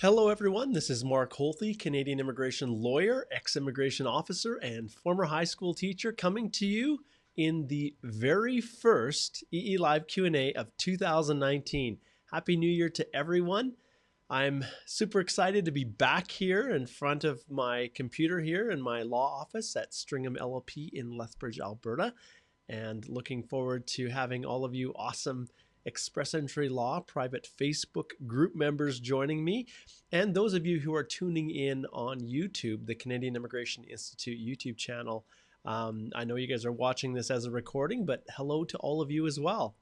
Hello, everyone. This is Mark Holthe, Canadian immigration lawyer, ex-immigration officer, and former high school teacher, coming to you in the very first EE Live Q&A of 2019. Happy New Year to everyone. I'm super excited to be back here in front of my computer here in my law office at Stringham LLP in Lethbridge, Alberta, and looking forward to having all of you awesome Express Entry Law private Facebook group members joining me, and those of you who are tuning in on YouTube, the Canadian Immigration Institute YouTube channel. I know you guys are watching this as a recording, but hello to all of you as well.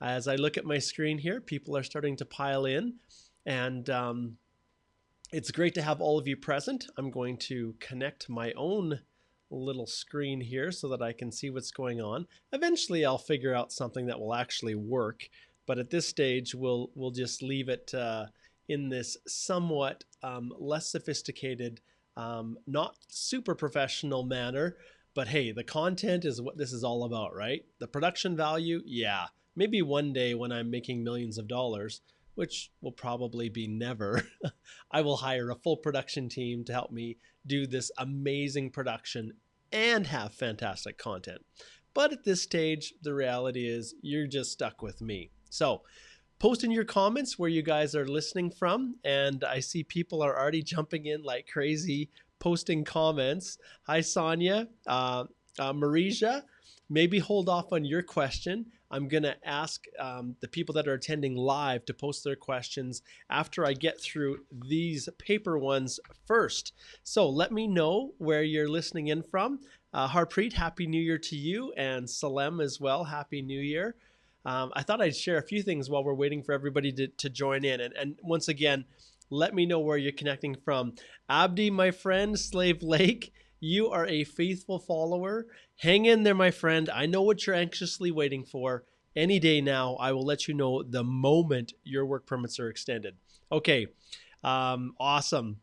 As I look at my screen here, people are starting to pile in, and it's great to have all of you present. I'm going to connect my own little screen here so that I can see what's going on. Eventually I'll figure out something that will actually work, but at this stage we'll just leave it in this somewhat less sophisticated, not super professional manner. But hey, the content is what this is all about, right? The production value, yeah. Maybe one day when I'm making millions of dollars, which will probably be never, I will hire a full production team to help me do this amazing production and have fantastic content. But at this stage, the reality is you're just stuck with me. So post in your comments where you guys are listening from, and I see people are already jumping in like crazy, posting comments. Hi, Sonia. Marija, maybe hold off on your question. I'm going to ask the people that are attending live to post their questions after I get through these paper ones first. So let me know where you're listening in from. Harpreet, Happy New Year to you, and Salem as well, Happy New Year. I thought I'd share a few things while we're waiting for everybody to join in. And once again, let me know where you're connecting from. Abdi, my friend, Slave Lake, you are a faithful follower. Hang in there, my friend. I know what you're anxiously waiting for. Any day now, I will let you know the moment your work permits are extended. Okay, awesome.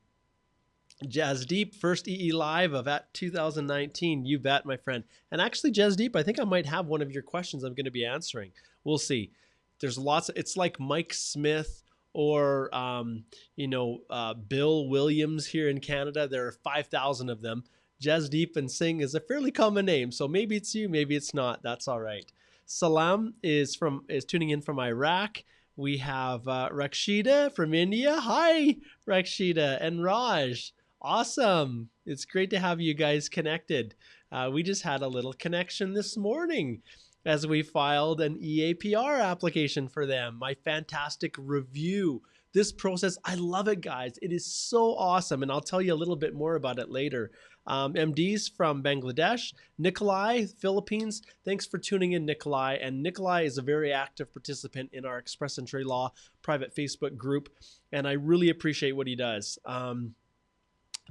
Jazdeep, first EE Live of 2019. You bet, my friend. And actually, Jazdeep, I think I might have one of your questions I'm going to be answering. We'll see. There's lots. It's like Mike Smith or, Bill Williams here in Canada. There are 5,000 of them. Jasdeep and Singh is a fairly common name, so maybe it's you, maybe it's not. That's all right. Salam is tuning in from Iraq. We have Rakshida from India. Hi, Rakshida and Raj. Awesome. It's great to have you guys connected. We just had a little connection this morning as we filed an EAPR application for them. My fantastic review. This process, I love it, guys. It is so awesome, and I'll tell you a little bit more about it later. MDs from Bangladesh, Nikolai, Philippines. Thanks for tuning in, Nikolai. And Nikolai is a very active participant in our Express Entry Law private Facebook group, and I really appreciate what he does.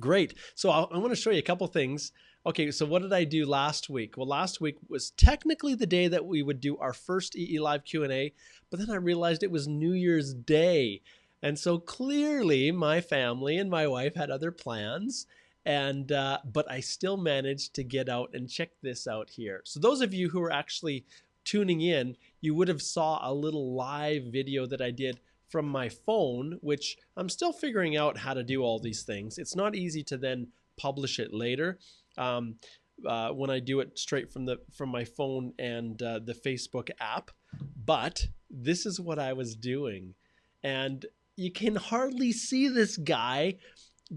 Great. So I want to show you a couple things. Okay, so what did I do last week? Well, last week was technically the day that we would do our first EE Live Q&A, but then I realized it was New Year's Day. And so clearly my family and my wife had other plans, and but I still managed to get out and check this out here. So those of you who are actually tuning in, you would have saw a little live video that I did from my phone, which I'm still figuring out how to do all these things. It's not easy to then publish it later when I do it straight from my phone and the Facebook app. But this is what I was doing, and you can hardly see this guy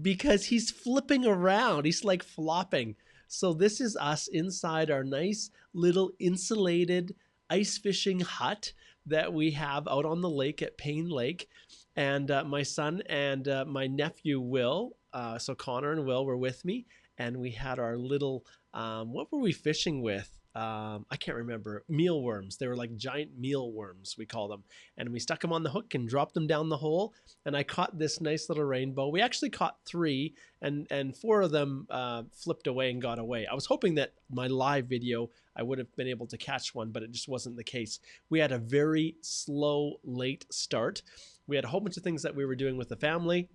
because he's flipping around. He's like flopping. So this is us inside our nice little insulated ice fishing hut that we have out on the lake at Payne Lake. And my son and my nephew Will, so Connor and Will were with me, and we had our little, what were we fishing with? I can't remember, mealworms. They were like giant mealworms, we call them. And we stuck them on the hook and dropped them down the hole. And I caught this nice little rainbow. We actually caught 3, and 4 of them flipped away and got away. I was hoping that my live video, I would have been able to catch one, but it just wasn't the case. We had a very slow, late start. We had a whole bunch of things that we were doing with the family.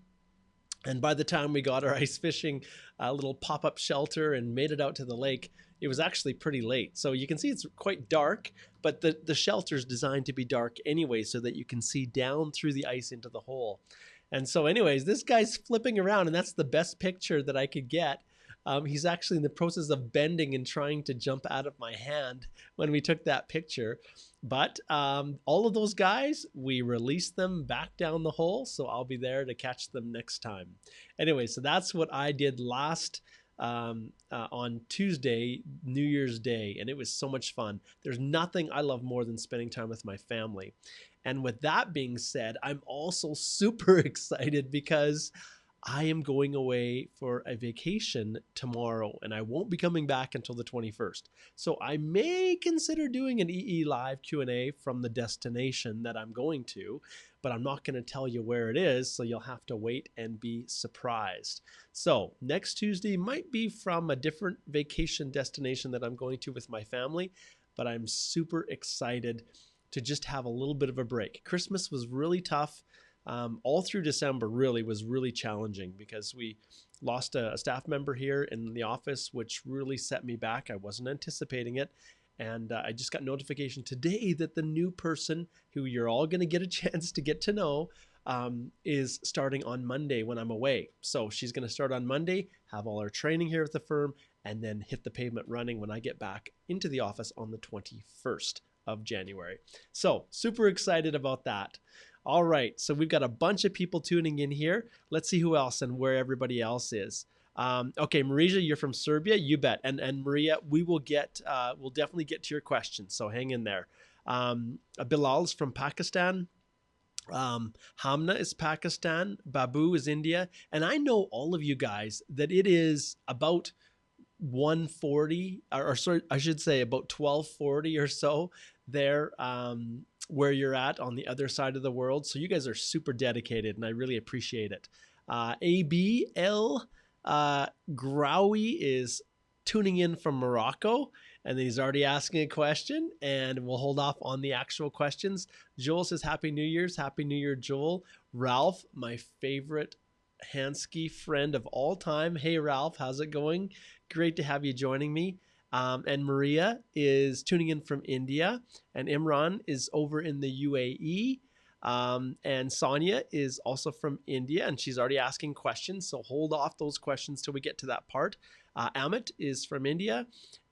And by the time we got our ice fishing little pop-up shelter and made it out to the lake, it was actually pretty late. So you can see it's quite dark, but the shelter is designed to be dark anyway so that you can see down through the ice into the hole. And so anyways, this guy's flipping around, and that's the best picture that I could get. He's actually in the process of bending and trying to jump out of my hand when we took that picture. But all of those guys, we released them back down the hole, so I'll be there to catch them next time. Anyway, so that's what I did last on Tuesday, New Year's Day, and it was so much fun. There's nothing I love more than spending time with my family. And with that being said, I'm also super excited because I am going away for a vacation tomorrow, and I won't be coming back until the 21st. So I may consider doing an EE Live Q&A from the destination that I'm going to, but I'm not going to tell you where it is, so you'll have to wait and be surprised. So next Tuesday might be from a different vacation destination that I'm going to with my family, but I'm super excited to just have a little bit of a break. Christmas was really tough. All through December really was really challenging because we lost a staff member here in the office, which really set me back. I wasn't anticipating it. And I just got notification today that the new person, who you're all going to get a chance to get to know, is starting on Monday when I'm away. So she's going to start on Monday, have all our training here at the firm, and then hit the pavement running when I get back into the office on the 21st of January. So super excited about that. All right, so we've got a bunch of people tuning in here. Let's see who else and where everybody else is. Okay, Marija, you're from Serbia. You bet. And Maria, we'll definitely get to your questions. So hang in there. Bilal's from Pakistan. Hamna is Pakistan. Babu is India. And I know all of you guys that it is about 1:40, or sorry, I should say about 12:40 or so there, where you're at on the other side of the world. So you guys are super dedicated, and I really appreciate it. ABL Grawi is tuning in from Morocco, and he's already asking a question, and we'll hold off on the actual questions. Joel says, Happy New Year's. Happy New Year, Joel. Ralph, my favorite Hansky friend of all time. Hey, Ralph, how's it going? Great to have you joining me. And Maria is tuning in from India, and Imran is over in the UAE. And Sonia is also from India, and she's already asking questions, so hold off those questions till we get to that part. Amit is from India,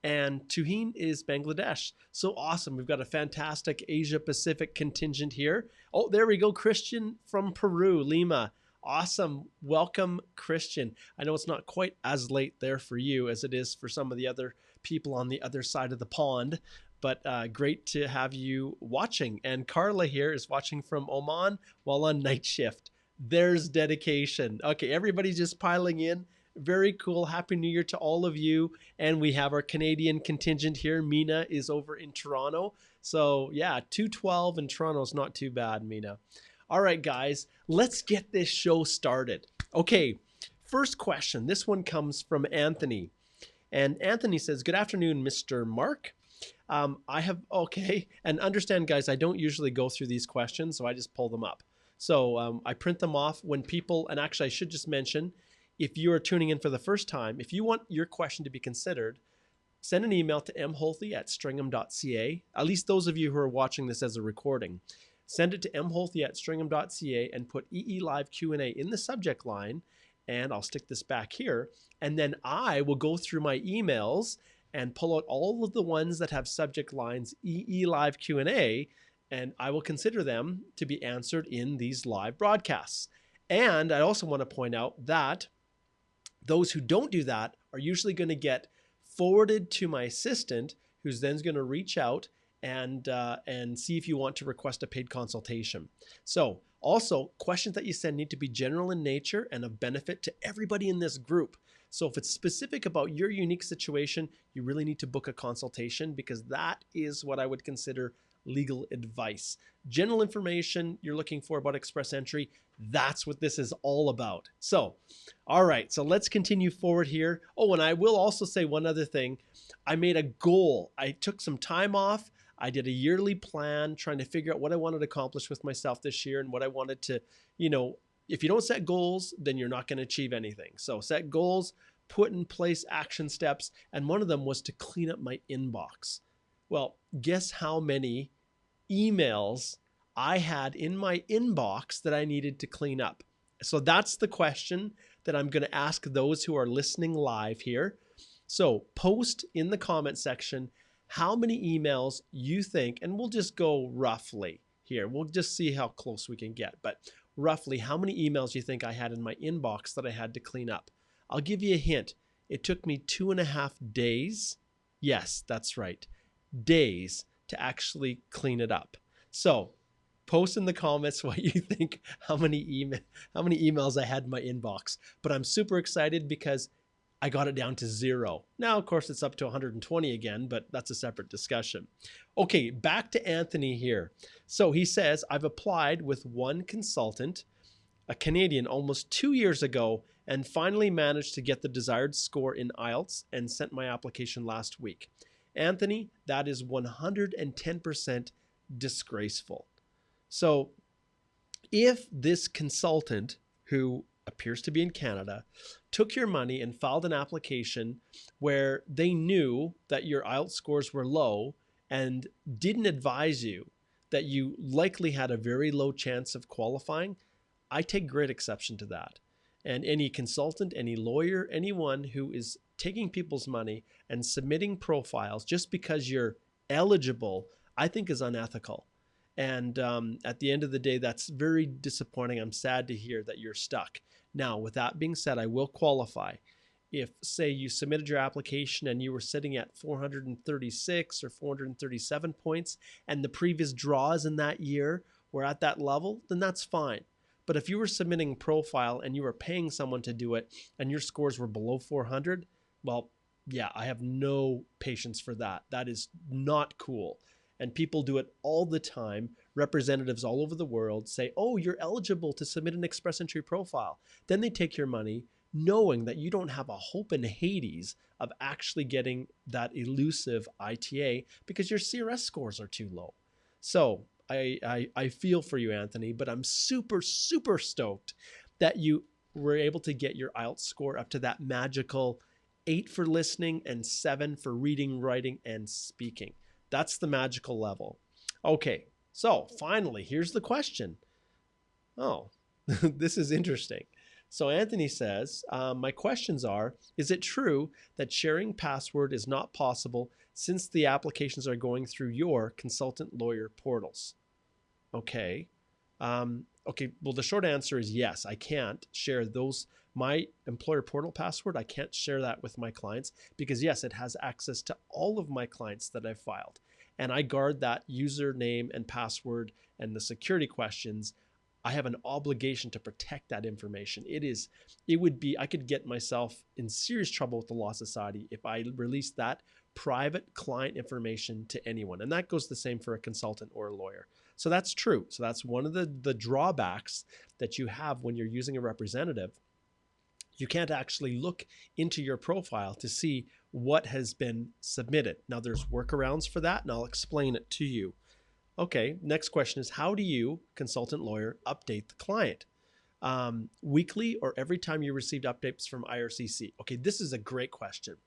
and Tuhin is Bangladesh. So awesome. We've got a fantastic Asia Pacific contingent here. Oh, there we go. Christian from Peru, Lima. Awesome. Welcome, Christian. I know it's not quite as late there for you as it is for some of the other people on the other side of the pond, but great to have you watching. And Carla here is watching from Oman while on night shift. There's dedication. Okay, everybody's just piling in. Very cool. Happy New Year to all of you. And we have our Canadian contingent here. Mina is over in Toronto. So yeah, 2:12 in Toronto is not too bad, Mina. All right, guys, let's get this show started. Okay, first question. This one comes from Anthony. And Anthony says, Good afternoon, Mr. Mark. Okay, and understand, guys, I don't usually go through these questions, so I just pull them up. So I print them off when people, and actually I should just mention, if you are tuning in for the first time, if you want your question to be considered, send an email to mholthy@stringham.ca, at least those of you who are watching this as a recording. Send it to mholthy@stringham.ca and put EE Live Q&A in the subject line, and I'll stick this back here. And then I will go through my emails and pull out all of the ones that have subject lines EE Live Q&A, and I will consider them to be answered in these live broadcasts. And I also want to point out that those who don't do that are usually going to get forwarded to my assistant, who's then going to reach out and see if you want to request a paid consultation. So also, questions that you send need to be general in nature and of benefit to everybody in this group. So if it's specific about your unique situation, you really need to book a consultation, because that is what I would consider legal advice. General information you're looking for about express entry, that's what this is all about. So, all right, so let's continue forward here. Oh, and I will also say one other thing. I made a goal. I took some time off. I did a yearly plan trying to figure out what I wanted to accomplish with myself this year and what I wanted to, if you don't set goals, then you're not going to achieve anything. So set goals, put in place action steps, and one of them was to clean up my inbox. Well, guess how many emails I had in my inbox that I needed to clean up? So that's the question that I'm going to ask those who are listening live here. So post in the comment section how many emails you think, and we'll just go roughly here. We'll just see how close we can get, but roughly how many emails you think I had in my inbox that I had to clean up. I'll give you a hint. It took me 2.5 days. Yes, that's right. Days to actually clean it up. So post in the comments what you think, how many emails I had in my inbox. But I'm super excited because I got it down to 0. Now, of course, it's up to 120 again, but that's a separate discussion. Okay, back to Anthony here. So he says, I've applied with one consultant, a Canadian, almost 2 years ago, and finally managed to get the desired score in IELTS and sent my application last week. Anthony, that is 110% disgraceful. So if this consultant, who appears to be in Canada, took your money and filed an application where they knew that your IELTS scores were low and didn't advise you that you likely had a very low chance of qualifying, I take great exception to that. And any consultant, any lawyer, anyone who is taking people's money and submitting profiles just because you're eligible, I think is unethical. And at the end of the day, that's very disappointing. I'm sad to hear that you're stuck. Now, with that being said, I will qualify. If, say, you submitted your application and you were sitting at 436 or 437 points and the previous draws in that year were at that level, then that's fine. But if you were submitting a profile and you were paying someone to do it and your scores were below 400, well, yeah, I have no patience for that. That is not cool. And people do it all the time. Representatives all over the world say, oh, you're eligible to submit an express entry profile. Then they take your money knowing that you don't have a hope in Hades of actually getting that elusive ITA because your CRS scores are too low. So I feel for you, Anthony, but I'm super, super stoked that you were able to get your IELTS score up to that magical 8 for listening and 7 for reading, writing, and speaking. That's the magical level. Okay, so finally, here's the question. Oh, this is interesting. So Anthony says, my questions are, is it true that sharing password is not possible since the applications are going through your consultant lawyer portals? Okay. Okay, well, the short answer is yes, I can't share my employer portal password. I can't share that with my clients because yes, it has access to all of my clients that I've filed. And I guard that username and password and the security questions. I have an obligation to protect that information. I could get myself in serious trouble with the Law Society if I released that private client information to anyone. And that goes the same for a consultant or a lawyer. So that's true. So that's one of the drawbacks that you have when you're using a representative. You can't actually look into your profile to see what has been submitted. Now there's workarounds for that, and I'll explain it to you. Okay, next question is, how do you, consultant lawyer, update the client? Weekly or every time you received updates from IRCC? Okay, this is a great question.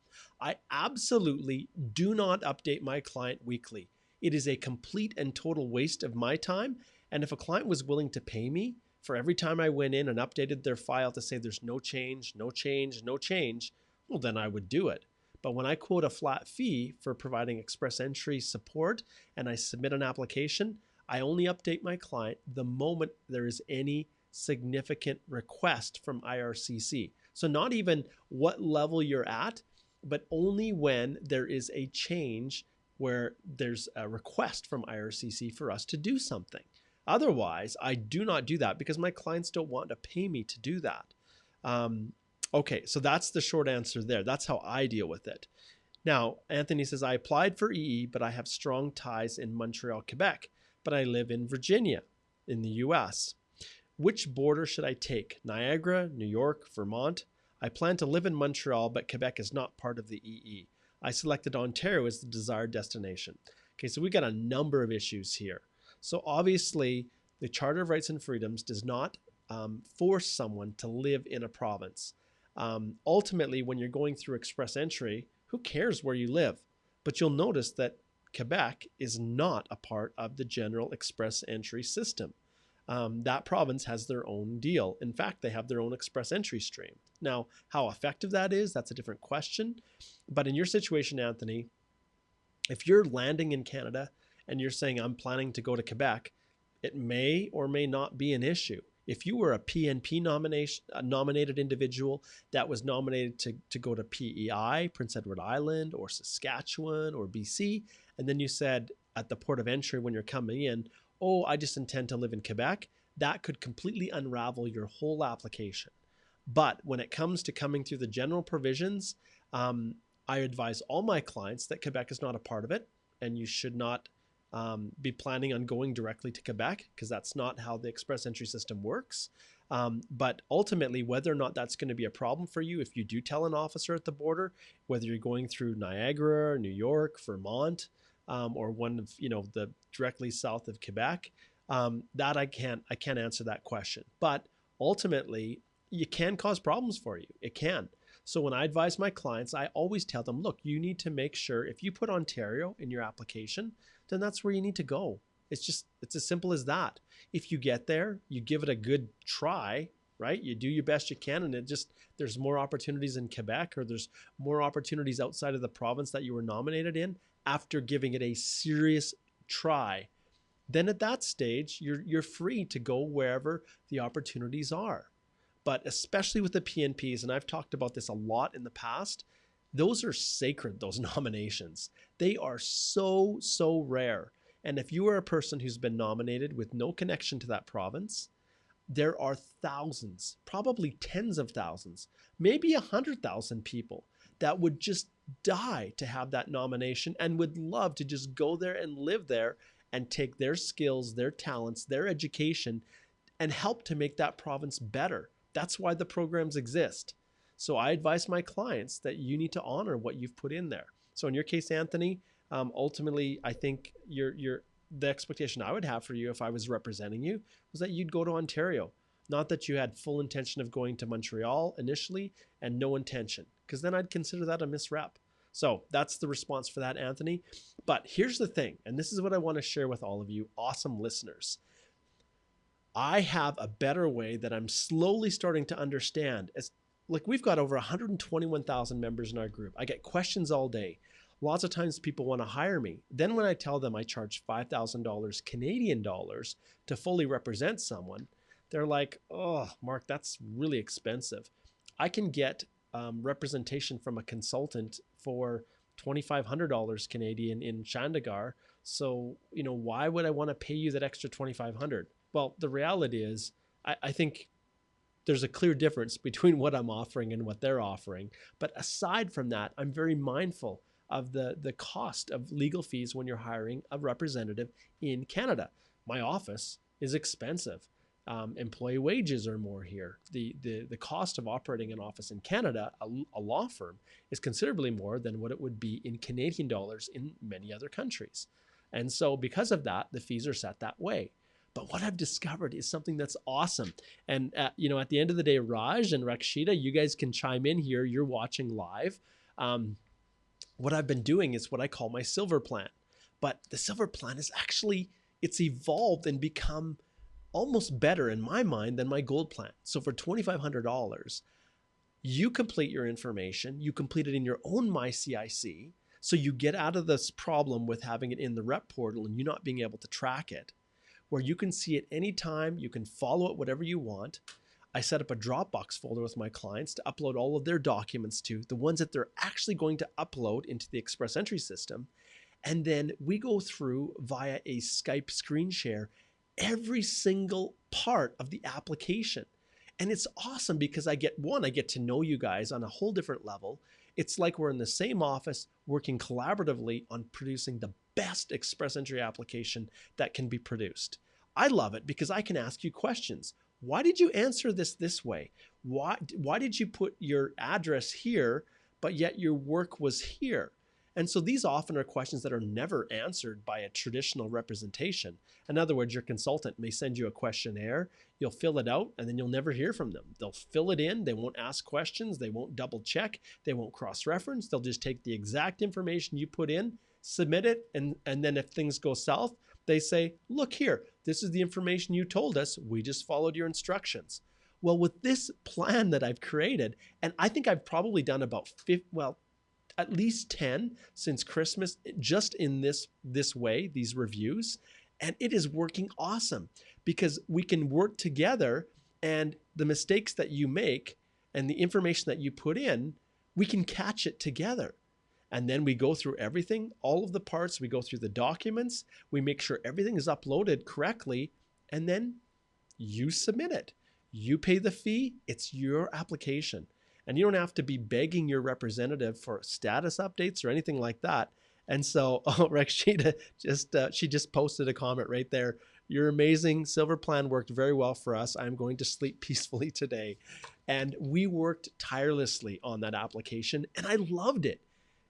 I absolutely do not update my client weekly. It is a complete and total waste of my time. And if a client was willing to pay me for every time I went in and updated their file to say there's no change, no change, no change, well, then I would do it. But when I quote a flat fee for providing express entry support and I submit an application, I only update my client the moment there is any significant request from IRCC. So not even what level you're at, but only when there is a change where there's a request from IRCC for us to do something. Otherwise, I do not do that because my clients don't want to pay me to do that. Okay, so that's the short answer there. That's how I deal with it. Now, Anthony says, I applied for EE, but I have strong ties in Montreal, Quebec, but I live in Virginia in the US. Which border should I take? Niagara, New York, Vermont? I plan to live in Montreal, but Quebec is not part of the EE. I selected Ontario as the desired destination. Okay, so we got a number of issues here. So obviously, the Charter of Rights and Freedoms does not force someone to live in a province. Ultimately, when you're going through express entry, who cares where you live? But you'll notice that Quebec is not a part of the general express entry system. that province has their own deal. In fact, they have their own express entry stream. Now, how effective that is, that's a different question. But in your situation, Anthony, if you're landing in Canada and you're saying, I'm planning to go to Quebec, it may or may not be an issue. If you were a PNP nominated individual that was nominated to go to PEI, Prince Edward Island, or Saskatchewan, or BC, and then you said at the port of entry when you're coming in, oh, I just intend to live in Quebec, that could completely unravel your whole application. But when it comes to coming through the general provisions, I advise all my clients that Quebec is not a part of it, and you should not be planning on going directly to Quebec, because that's not how the express entry system works. But ultimately, whether or not that's going to be a problem for you, if you do tell an officer at the border, whether you're going through Niagara, New York, Vermont, or one of the directly south of Quebec, that I can't answer that question. But ultimately, it can cause problems for you. It can. So when I advise my clients, I always tell them, look, you need to make sure if you put Ontario in your application, then that's where you need to go. It's as simple as that. If you get there, you give it a good try, right? You do your best you can, and there's more opportunities in Quebec, or there's more opportunities outside of the province that you were nominated in after giving it a serious try. Then at that stage, you're free to go wherever the opportunities are. But especially with the PNPs, and I've talked about this a lot in the past, those are sacred, those nominations. They are so, so rare. And if you are a person who's been nominated with no connection to that province, there are thousands, probably tens of thousands, maybe 100,000 people that would just die to have that nomination and would love to just go there and live there and take their skills, their talents, their education, and help to make that province better. That's why the programs exist. So I advise my clients that you need to honor what you've put in there. So in your case, Anthony, ultimately, I think the expectation I would have for you if I was representing you was that you'd go to Ontario. Not that you had full intention of going to Montreal initially and no intention, because then I'd consider that a misrep. So that's the response for that, Anthony. But here's the thing, and this is what I want to share with all of you awesome listeners. I have a better way that I'm slowly starting to understand. Like, we've got over 121,000 members in our group. I get questions all day. Lots of times people want to hire me. Then when I tell them I charge $5,000 Canadian dollars to fully represent someone, they're like, oh, Mark, that's really expensive. I can get representation from a consultant for $2,500 Canadian in Chandigarh. So, why would I want to pay you that extra $2,500? Well, the reality is, I think there's a clear difference between what I'm offering and what they're offering. But aside from that, I'm very mindful of the cost of legal fees when you're hiring a representative in Canada. My office is expensive. Employee wages are more here. The cost of operating an office in Canada, a law firm, is considerably more than what it would be in Canadian dollars in many other countries. And so because of that, the fees are set that way. But what I've discovered is something that's awesome. And at the end of the day, Raj and Rakshita, you guys can chime in here. You're watching live. What I've been doing is what I call my silver plan. But the silver plan is actually, it's evolved and become almost better in my mind than my gold plan. So for $2,500, you complete your information, you complete it in your own MyCIC, so you get out of this problem with having it in the rep portal and you not being able to track it, where you can see it anytime, you can follow it whatever you want. I set up a Dropbox folder with my clients to upload all of their documents to, the ones that they're actually going to upload into the express entry system. And then we go through via a Skype screen share every single part of the application. And it's awesome because I get to know you guys on a whole different level. It's like we're in the same office working collaboratively on producing the best express entry application that can be produced. I love it because I can ask you questions. Why did you answer this way? Why did you put your address here, but yet your work was here? And so these often are questions that are never answered by a traditional representation. In other words, your consultant may send you a questionnaire, you'll fill it out, and then you'll never hear from them. They'll fill it in, they won't ask questions, they won't double check, they won't cross-reference, they'll just take the exact information you put in, submit it, and then if things go south, they say, look here, This is the information you told us. We just followed your instructions. Well, with this plan that I've created, and I think I've probably done about at least 10 since Christmas, just in this way, these reviews. And it is working awesome because we can work together, and the mistakes that you make and the information that you put in, we can catch it together. And then we go through everything, all of the parts, we go through the documents, we make sure everything is uploaded correctly, and then you submit it. You pay the fee, it's your application. And you don't have to be begging your representative for status updates or anything like that. And so, Rexita she just posted a comment right there. You're amazing. Silver Plan worked very well for us. I'm going to sleep peacefully today. And we worked tirelessly on that application, and I loved it.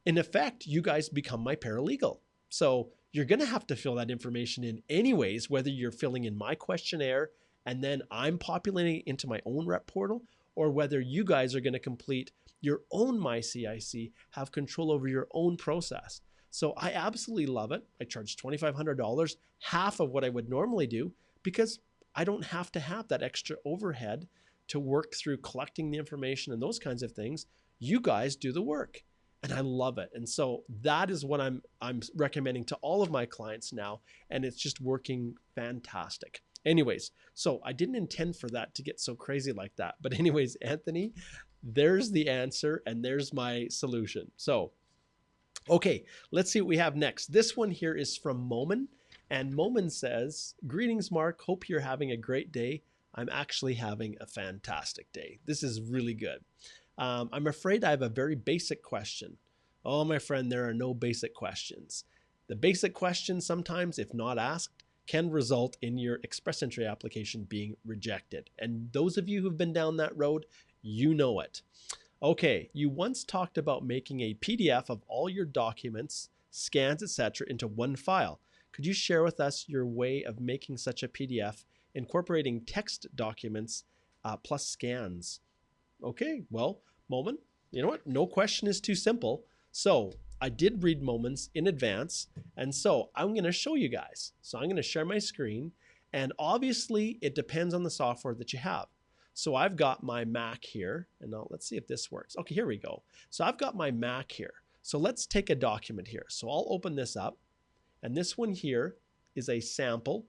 In effect, you guys become my paralegal. So you're going to have to fill that information in anyways, whether you're filling in my questionnaire and then I'm populating it into my own rep portal, or whether you guys are going to complete your own MyCIC, have control over your own process. So I absolutely love it. I charge $2,500, half of what I would normally do, because I don't have to have that extra overhead to work through collecting the information and those kinds of things. You guys do the work, and I love it. And so that is what I'm recommending to all of my clients now, and it's just working fantastic. Anyways, so I didn't intend for that to get so crazy like that. But anyways, Anthony, there's the answer and there's my solution. So, okay, let's see what we have next. This one here is from Momin. And Momin says, greetings, Mark. Hope you're having a great day. I'm actually having a fantastic day. This is really good. I'm afraid I have a very basic question. Oh, my friend, there are no basic questions. The basic questions sometimes, if not asked, can result in your express entry application being rejected. And those of you who've been down that road, you know it. Okay, you once talked about making a PDF of all your documents, scans, etc. into one file. Could you share with us your way of making such a PDF, incorporating text documents plus scans? Okay, well, Moment, you know what? No question is too simple. So I did read Moments in advance, and so I'm going to show you guys. So I'm going to share my screen, and obviously it depends on the software that you have. So I've got my Mac here, and now let's see if this works. Okay, here we go. So I've got my Mac here. So let's take a document here. So I'll open this up, and this one here is a sample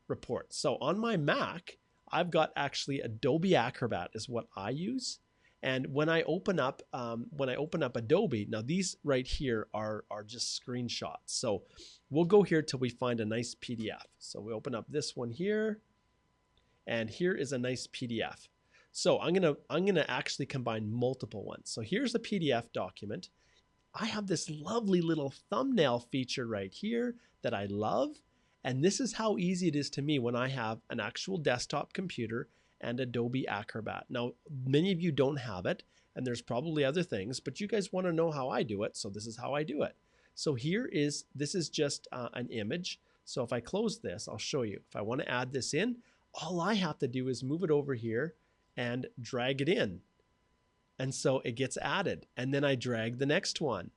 report. So on my Mac, I've got actually Adobe Acrobat is what I use. And when I open up Adobe, now these right here are just screenshots. So we'll go here till we find a nice PDF. So we open up this one here, and here is a nice PDF. So I'm gonna actually combine multiple ones. So here's a PDF document. I have this lovely little thumbnail feature right here that I love. And this is how easy it is to me when I have an actual desktop computer and Adobe Acrobat. Now, many of you don't have it, and there's probably other things, but you guys want to know how I do it, so this is how I do it. So this is just an image. So if I close this, I'll show you. If I want to add this in, all I have to do is move it over here and drag it in. And so it gets added. And then I drag the next one,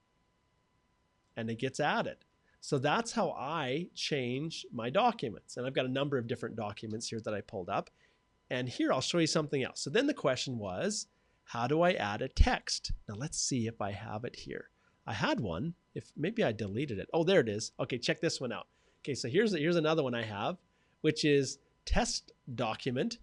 and it gets added. So that's how I change my documents. And I've got a number of different documents here that I pulled up. And here I'll show you something else. So then the question was, how do I add a text? Now let's see if I have it here. I had one, if maybe I deleted it. Oh, there it is. Okay, check this one out. Okay, so here's another one I have, which is test document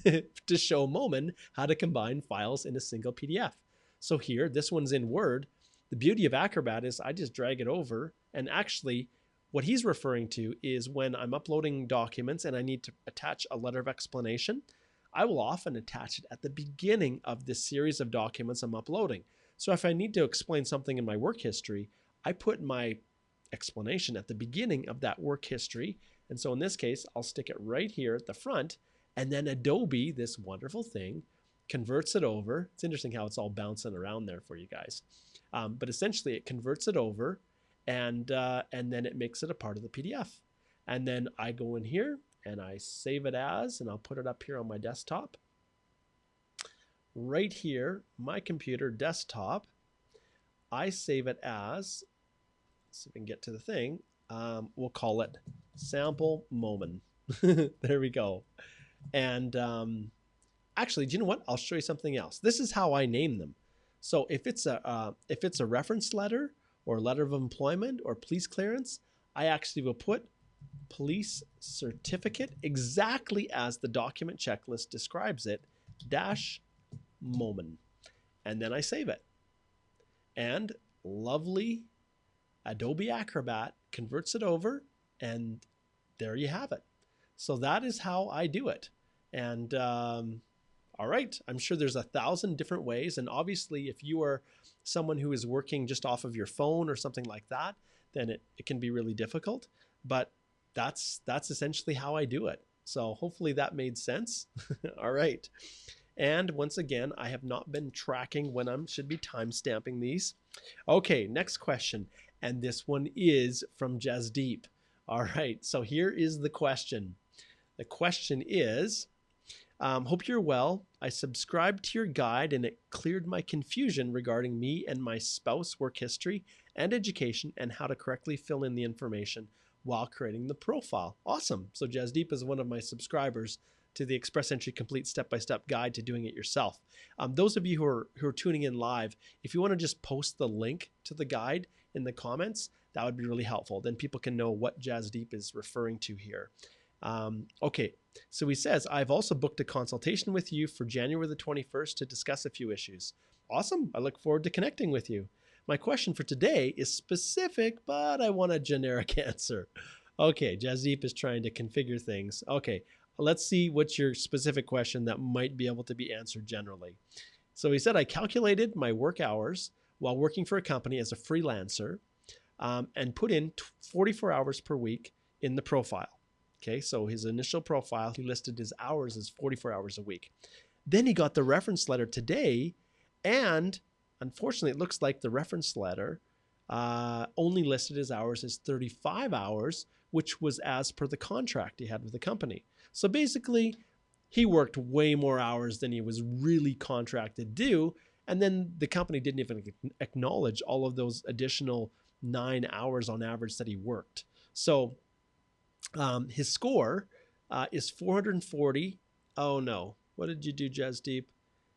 to show Momin how to combine files in a single PDF. So here, this one's in Word. The beauty of Acrobat is I just drag it over, and actually what he's referring to is when I'm uploading documents and I need to attach a letter of explanation, I will often attach it at the beginning of this series of documents I'm uploading. So if I need to explain something in my work history, I put my explanation at the beginning of that work history. And so in this case, I'll stick it right here at the front, and then Adobe, this wonderful thing, converts it over. It's interesting how it's all bouncing around there for you guys. But essentially it converts it over, and then it makes it a part of the PDF. And then I go in here and I save it as, and I'll put it up here on my desktop. Right here, my computer desktop, I save it as, let's see if I can get to the thing, we'll call it Sample Momin. There we go. And actually, do you know what? I'll show you something else. This is how I name them. So if it's a reference letter or letter of employment or police clearance, I actually will put police certificate exactly as the document checklist describes it, dash moment. And then I save it. And lovely Adobe Acrobat converts it over, and there you have it. So that is how I do it. And all right, I'm sure there's 1,000 different ways. And obviously, if you are someone who is working just off of your phone or something like that, then it can be really difficult. But that's essentially how I do it. So hopefully that made sense. All right. And once again, I have not been tracking when I should be time stamping these. Okay, next question. And this one is from Jasdeep. All right, so here is the question. The question is, hope you're well. I subscribed to your guide and it cleared my confusion regarding me and my spouse work history and education and how to correctly fill in the information while creating the profile. Awesome. So Jasdeep is one of my subscribers to the Express Entry Complete Step-by-Step Guide to doing it yourself. Those of you who are tuning in live, if you want to just post the link to the guide in the comments, that would be really helpful. Then people can know what Jasdeep is referring to here. Okay, so he says, I've also booked a consultation with you for January the 21st to discuss a few issues. Awesome. I look forward to connecting with you. My question for today is specific, but I want a generic answer. Okay, Jasdeep is trying to configure things. Okay, let's see what's your specific question that might be able to be answered generally. So he said, I calculated my work hours while working for a company as a freelancer and put in 44 hours per week in the profile. Okay, so his initial profile, he listed his hours as 44 hours a week. Then he got the reference letter today, and unfortunately, it looks like the reference letter only listed his hours as 35 hours, which was as per the contract he had with the company. So basically, he worked way more hours than he was really contracted to do, and then the company didn't even acknowledge all of those additional 9 hours on average that he worked. So his score is 440. Oh no, what did you do, Jasdeep?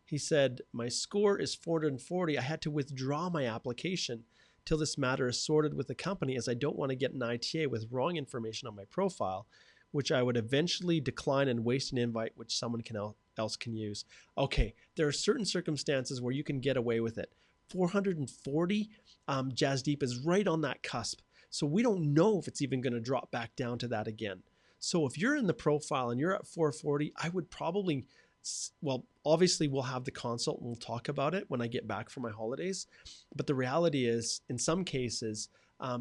He said, my score is 440. I had to withdraw my application till this matter is sorted with the company, as I don't want to get an ITA with wrong information on my profile, which I would eventually decline and waste an invite which someone else can use. Okay, there are certain circumstances where you can get away with it. 440, Jasdeep is right on that cusp. So we don't know if it's even going to drop back down to that again. So if you're in the profile and you're at 440, I would probably, well, obviously we'll have the consult and we'll talk about it when I get back from my holidays. But the reality is, in some cases,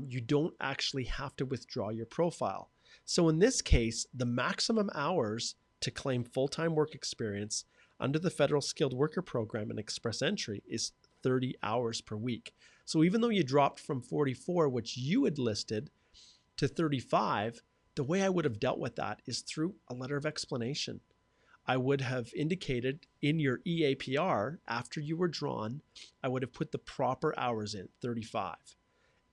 you don't actually have to withdraw your profile. So in this case, the maximum hours to claim full-time work experience under the Federal Skilled Worker Program and Express Entry is 30 hours per week. So even though you dropped from 44, which you had listed, to 35, the way I would have dealt with that is through a letter of explanation. I would have indicated in your EAPR, after you were drawn, I would have put the proper hours in, 35.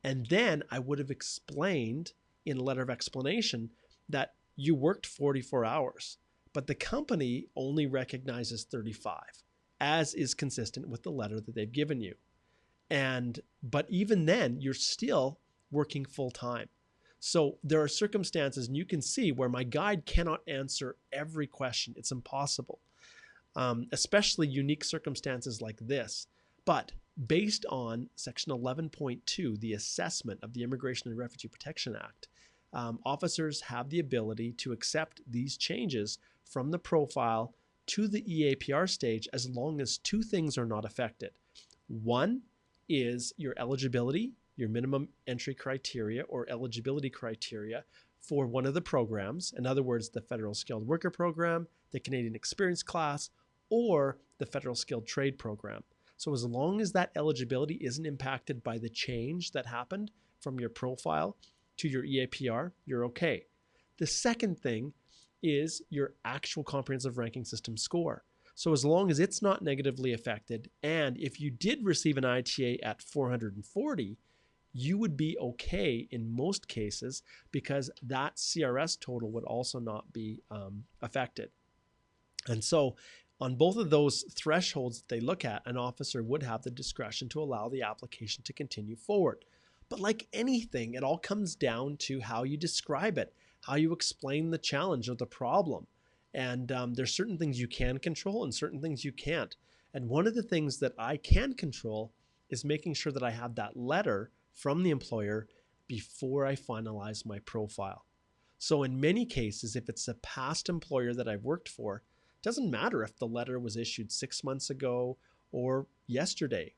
And then I would have explained in a letter of explanation that you worked 44 hours, but the company only recognizes 35, as is consistent with the letter that they've given you. But even then, you're still working full time. So there are circumstances, and you can see where my guide cannot answer every question. It's impossible, especially unique circumstances like this. But based on Section 11.2, the assessment of the Immigration and Refugee Protection Act, officers have the ability to accept these changes from the profile to the EAPR stage as long as two things are not affected. One is your eligibility, your minimum entry criteria or eligibility criteria for one of the programs. In other words, the Federal Skilled Worker Program, the Canadian Experience Class, or the Federal Skilled Trade Program. So as long as that eligibility isn't impacted by the change that happened from your profile to your EAPR, you're okay. The second thing is your actual comprehensive ranking system score. So as long as it's not negatively affected, and if you did receive an ITA at 440, you would be okay in most cases because that CRS total would also not be affected. And so on both of those thresholds that they look at, an officer would have the discretion to allow the application to continue forward. But like anything, it all comes down to how you describe it, how you explain the challenge or the problem. And there's certain things you can control and certain things you can't. And one of the things that I can control is making sure that I have that letter from the employer before I finalize my profile. So in many cases, if it's a past employer that I've worked for, it doesn't matter if the letter was issued 6 months ago or yesterday.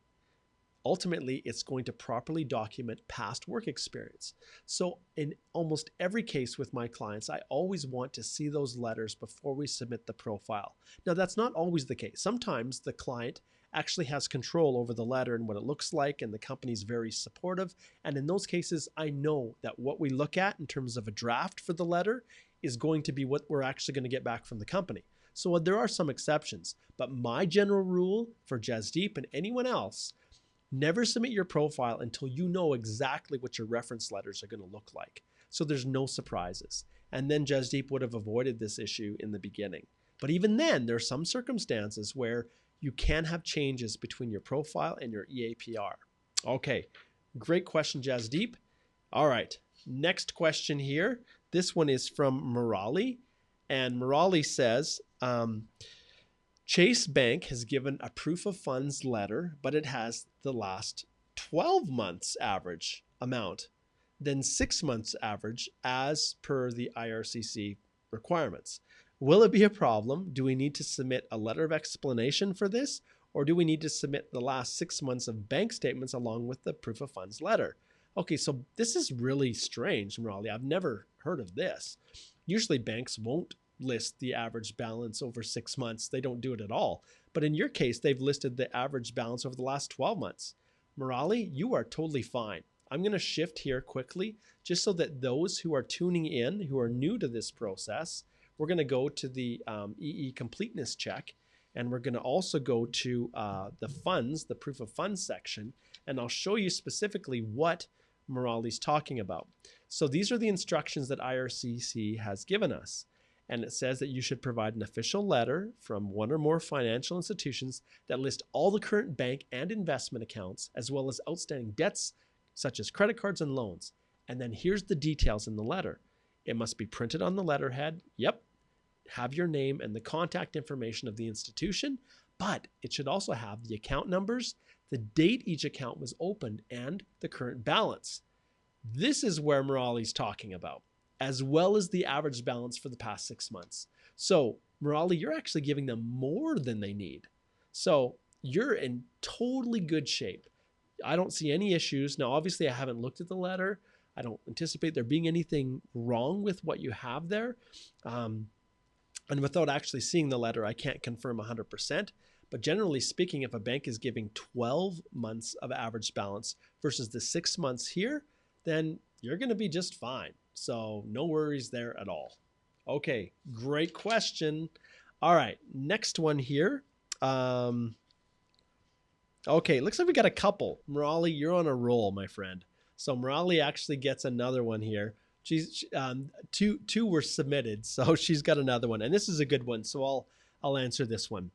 Ultimately, it's going to properly document past work experience. So in almost every case with my clients, I always want to see those letters before we submit the profile. Now, that's not always the case. Sometimes the client actually has control over the letter and what it looks like, and the company's very supportive. And in those cases, I know that what we look at in terms of a draft for the letter is going to be what we're actually going to get back from the company. So there are some exceptions, but my general rule for Jasdeep and anyone else, never submit your profile until you know exactly what your reference letters are going to look like. So there's no surprises. And then Jasdeep would have avoided this issue in the beginning. But even then, there are some circumstances where you can have changes between your profile and your EAPR. Okay, great question, Jasdeep. All right, next question here. This one is from Murali. And Murali says, Chase Bank has given a proof of funds letter, but it has the last 12 months average amount, then 6 months average as per the IRCC requirements. Will it be a problem? Do we need to submit a letter of explanation for this? Or do we need to submit the last 6 months of bank statements along with the proof of funds letter? Okay, so this is really strange, Murali. I've never heard of this. Usually banks won't list the average balance over 6 months. They don't do it at all. But in your case, they've listed the average balance over the last 12 months. Murali, you are totally fine. I'm going to shift here quickly just so that those who are tuning in, who are new to this process, we're going to go to the EE completeness check, and we're going to also go to the funds, the proof of funds section, and I'll show you specifically what Murali's talking about. So these are the instructions that IRCC has given us. And it says that you should provide an official letter from one or more financial institutions that list all the current bank and investment accounts, as well as outstanding debts, such as credit cards and loans. And then here's the details in the letter. It must be printed on the letterhead. Yep. Have your name and the contact information of the institution, but it should also have the account numbers, the date each account was opened, and the current balance. This is where Murali's talking about, as well as the average balance for the past 6 months. So Murali, you're actually giving them more than they need. So you're in totally good shape. I don't see any issues. Now, obviously, I haven't looked at the letter. I don't anticipate there being anything wrong with what you have there. And without actually seeing the letter, I can't confirm 100%. But generally speaking, if a bank is giving 12 months of average balance versus the 6 months here, then you're going to be just fine. So no worries there at all. Okay, great question. All right, next one here. Okay, looks like we got a couple. Murali, you're on a roll, my friend. So Murali actually gets another one here. She's two were submitted, so she's got another one, and this is a good one. So I'll answer this one.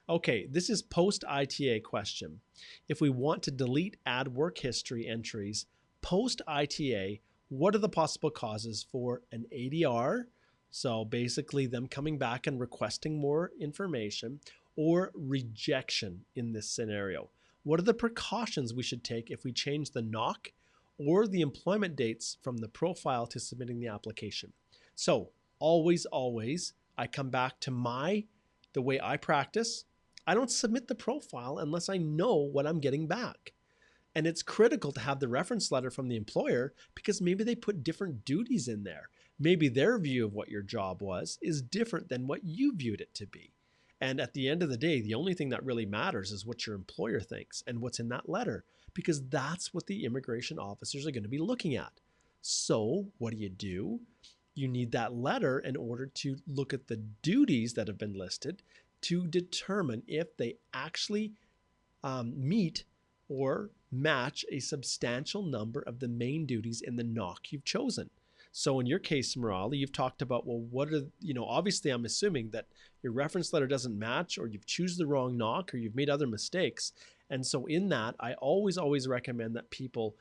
Okay, this is post ITA question. If we want to delete add work history entries post ITA, what are the possible causes for an ADR? So basically them coming back and requesting more information, or rejection in this scenario. What are the precautions we should take if we change the NOC or the employment dates from the profile to submitting the application? So always, I come back to the way I practice. I don't submit the profile unless I know what I'm getting back. And it's critical to have the reference letter from the employer because maybe they put different duties in there. Maybe their view of what your job was is different than what you viewed it to be. And at the end of the day, the only thing that really matters is what your employer thinks and what's in that letter, because that's what the immigration officers are going to be looking at. So what do? You need that letter in order to look at the duties that have been listed to determine if they actually meet or match a substantial number of the main duties in the NOC you've chosen. So in your case, Murali, you've talked about, well, what are, obviously I'm assuming that your reference letter doesn't match, or you've chosen the wrong NOC, or you've made other mistakes. And so in that, I always recommend that people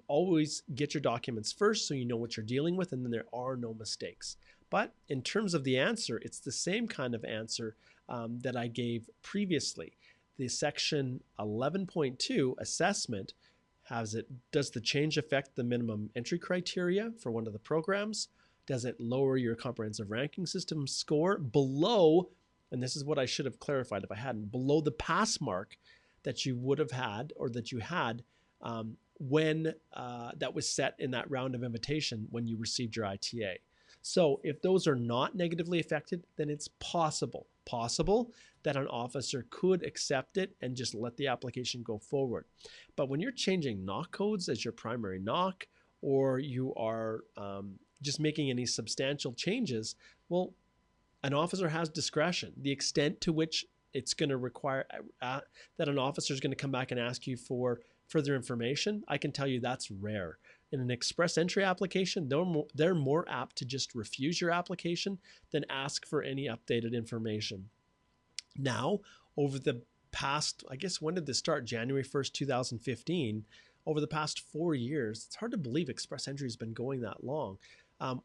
always get your documents first so you know what you're dealing with, and then there are no mistakes. But in terms of the answer, it's the same kind of answer that I gave previously. The section 11.2 assessment does the change affect the minimum entry criteria for one of the programs? Does it lower your comprehensive ranking system score below, and this is what I should have clarified if I hadn't, below the pass mark that you would have had, or that you had when that was set in that round of invitation when you received your ITA. So if those are not negatively affected, then it's possible that an officer could accept it and just let the application go forward. But when you're changing NOC codes as your primary NOC, or you are just making any substantial changes, well, an officer has discretion. The extent to which it's going to require that an officer is going to come back and ask you for further information, I can tell you that's rare. In an express entry application, they're more apt to just refuse your application than ask for any updated information. Now, over the past, I guess, when did this start? January 1st, 2015. Over the past 4 years, it's hard to believe express entry has been going that long.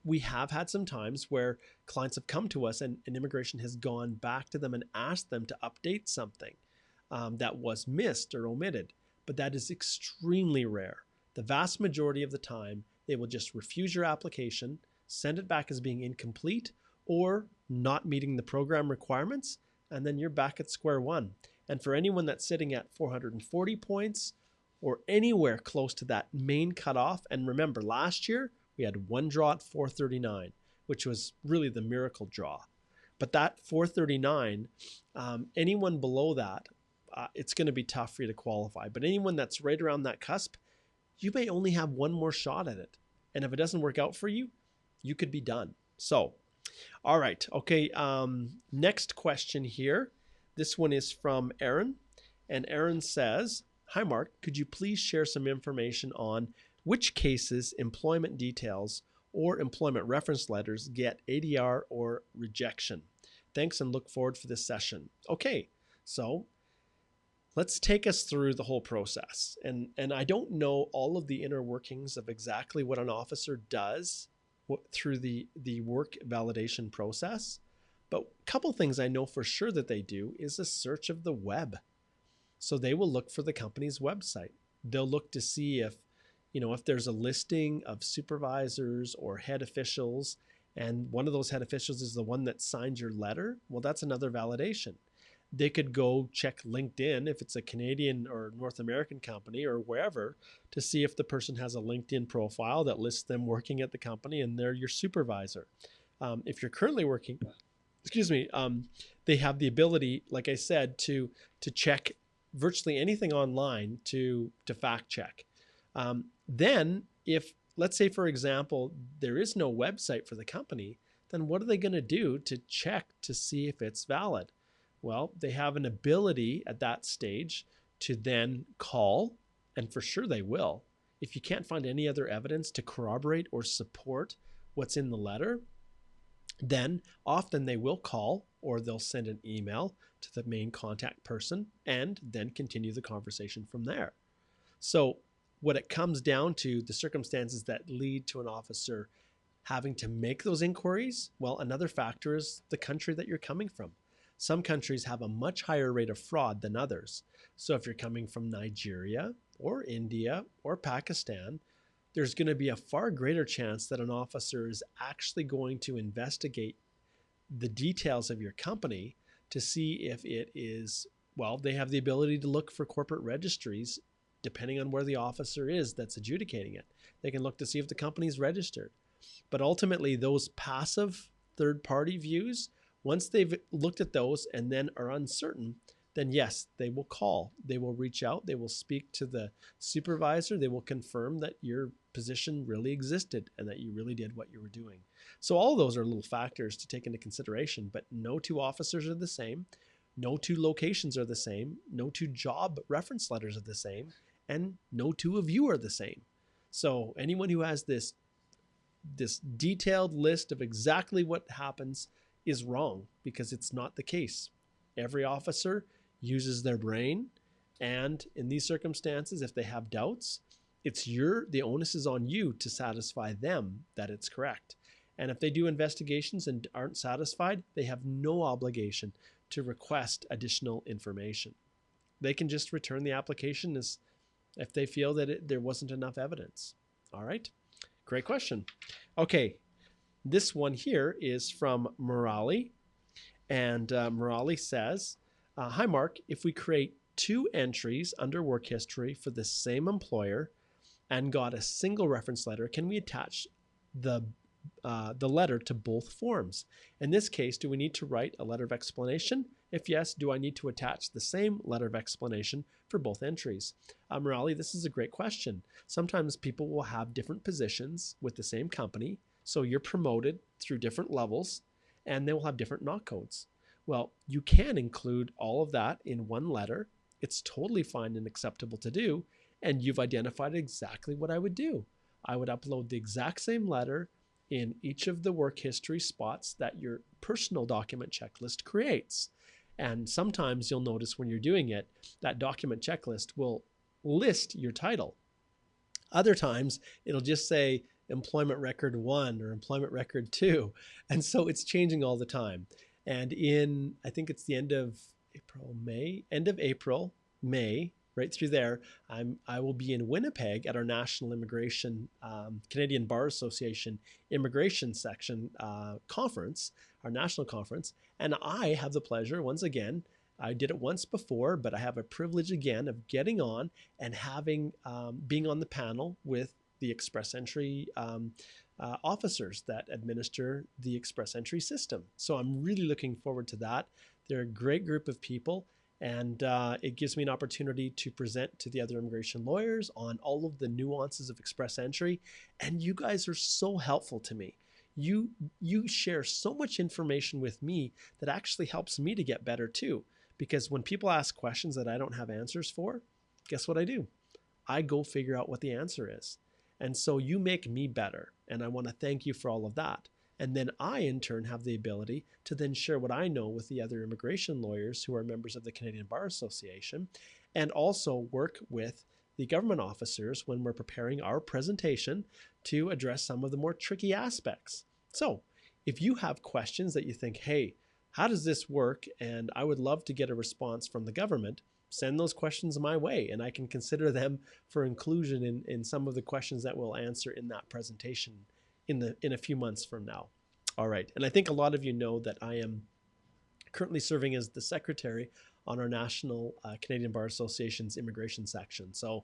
We have had some times where clients have come to us and immigration has gone back to them and asked them to update something that was missed or omitted, but that is extremely rare. The vast majority of the time, they will just refuse your application, send it back as being incomplete or not meeting the program requirements, and then you're back at square one. And for anyone that's sitting at 440 points or anywhere close to that main cutoff, and remember last year, we had one draw at 439, which was really the miracle draw. But that 439, anyone below that, it's going to be tough for you to qualify. But anyone that's right around that cusp, you may only have one more shot at it. And if it doesn't work out for you, you could be done. So, all right. Okay. Next question here. This one is from Aaron. And Aaron says, hi, Mark, could you please share some information on which cases employment details or employment reference letters get ADR or rejection? Thanks and look forward for this session. Okay. So let's take us through the whole process. And I don't know all of the inner workings of exactly what an officer does through the work validation process. But a couple things I know for sure that they do is a search of the web. So they will look for the company's website. They'll look to see if there's a listing of supervisors or head officials, and one of those head officials is the one that signed your letter, well, that's another validation. They could go check LinkedIn if it's a Canadian or North American company or wherever to see if the person has a LinkedIn profile that lists them working at the company and they're your supervisor. If you're currently working, they have the ability, like I said, to check virtually anything online to fact check. Then if, let's say, for example, there is no website for the company, then what are they going to do to check to see if it's valid? Well, they have an ability at that stage to then call, and for sure they will. If you can't find any other evidence to corroborate or support what's in the letter, then often they will call or they'll send an email to the main contact person and then continue the conversation from there. So what it comes down to, the circumstances that lead to an officer having to make those inquiries, well, another factor is the country that you're coming from. Some countries have a much higher rate of fraud than others. So if you're coming from Nigeria or India or Pakistan, there's going to be a far greater chance that an officer is actually going to investigate the details of your company to see if it is, well, they have the ability to look for corporate registries depending on where the officer is that's adjudicating it. They can look to see if the company's registered. But ultimately, those passive third-party views, once they've looked at those and then are uncertain, then yes, they will call. They will reach out. They will speak to the supervisor. They will confirm that your position really existed and that you really did what you were doing. So all of those are little factors to take into consideration, but no two officers are the same. No two locations are the same. No two job reference letters are the same. And no two of you are the same. So anyone who has this detailed list of exactly what happens is wrong, because it's not the case. Every officer uses their brain, and in these circumstances, if they have doubts, the onus is on you to satisfy them that it's correct. And if they do investigations and aren't satisfied, they have no obligation to request additional information. They can just return the application as if they feel that there wasn't enough evidence. All right, great question. Okay, this one here is from Murali, and Murali says, hi Mark, if we create 2 entries under work history for the same employer and got a single reference letter, can we attach the letter to both forms? In this case, do we need to write a letter of explanation? If yes, do I need to attach the same letter of explanation for both entries? Murali, this is a great question. Sometimes people will have different positions with the same company, so you're promoted through different levels, and they will have different knock codes. Well, you can include all of that in one letter. It's totally fine and acceptable to do, and you've identified exactly what I would do. I would upload the exact same letter in each of the work history spots that your personal document checklist creates. And sometimes you'll notice when you're doing it, that document checklist will list your title. Other times it'll just say employment record 1 or employment record 2. And so it's changing all the time. And I think it's the end of April, May, right through there, I will be in Winnipeg at our National Immigration, Canadian Bar Association Immigration Section conference, our national conference. And I have the pleasure, once again, I did it once before, but I have a privilege again of getting on and being on the panel with the express entry officers that administer the express entry system. So I'm really looking forward to that. They're a great group of people, and it gives me an opportunity to present to the other immigration lawyers on all of the nuances of express entry. And you guys are so helpful to me. You share so much information with me that actually helps me to get better too. Because when people ask questions that I don't have answers for, guess what I do? I go figure out what the answer is. And so you make me better. And I want to thank you for all of that. And then I, in turn, have the ability to then share what I know with the other immigration lawyers who are members of the Canadian Bar Association, and also work with the government officers when we're preparing our presentation to address some of the more tricky aspects. So if you have questions that you think, hey, how does this work? And I would love to get a response from the government, send those questions my way, and I can consider them for inclusion in some of the questions that we'll answer in that presentation in a few months from now. All right, and I think a lot of you know that I am currently serving as the secretary on our National Canadian Bar Association's immigration section. So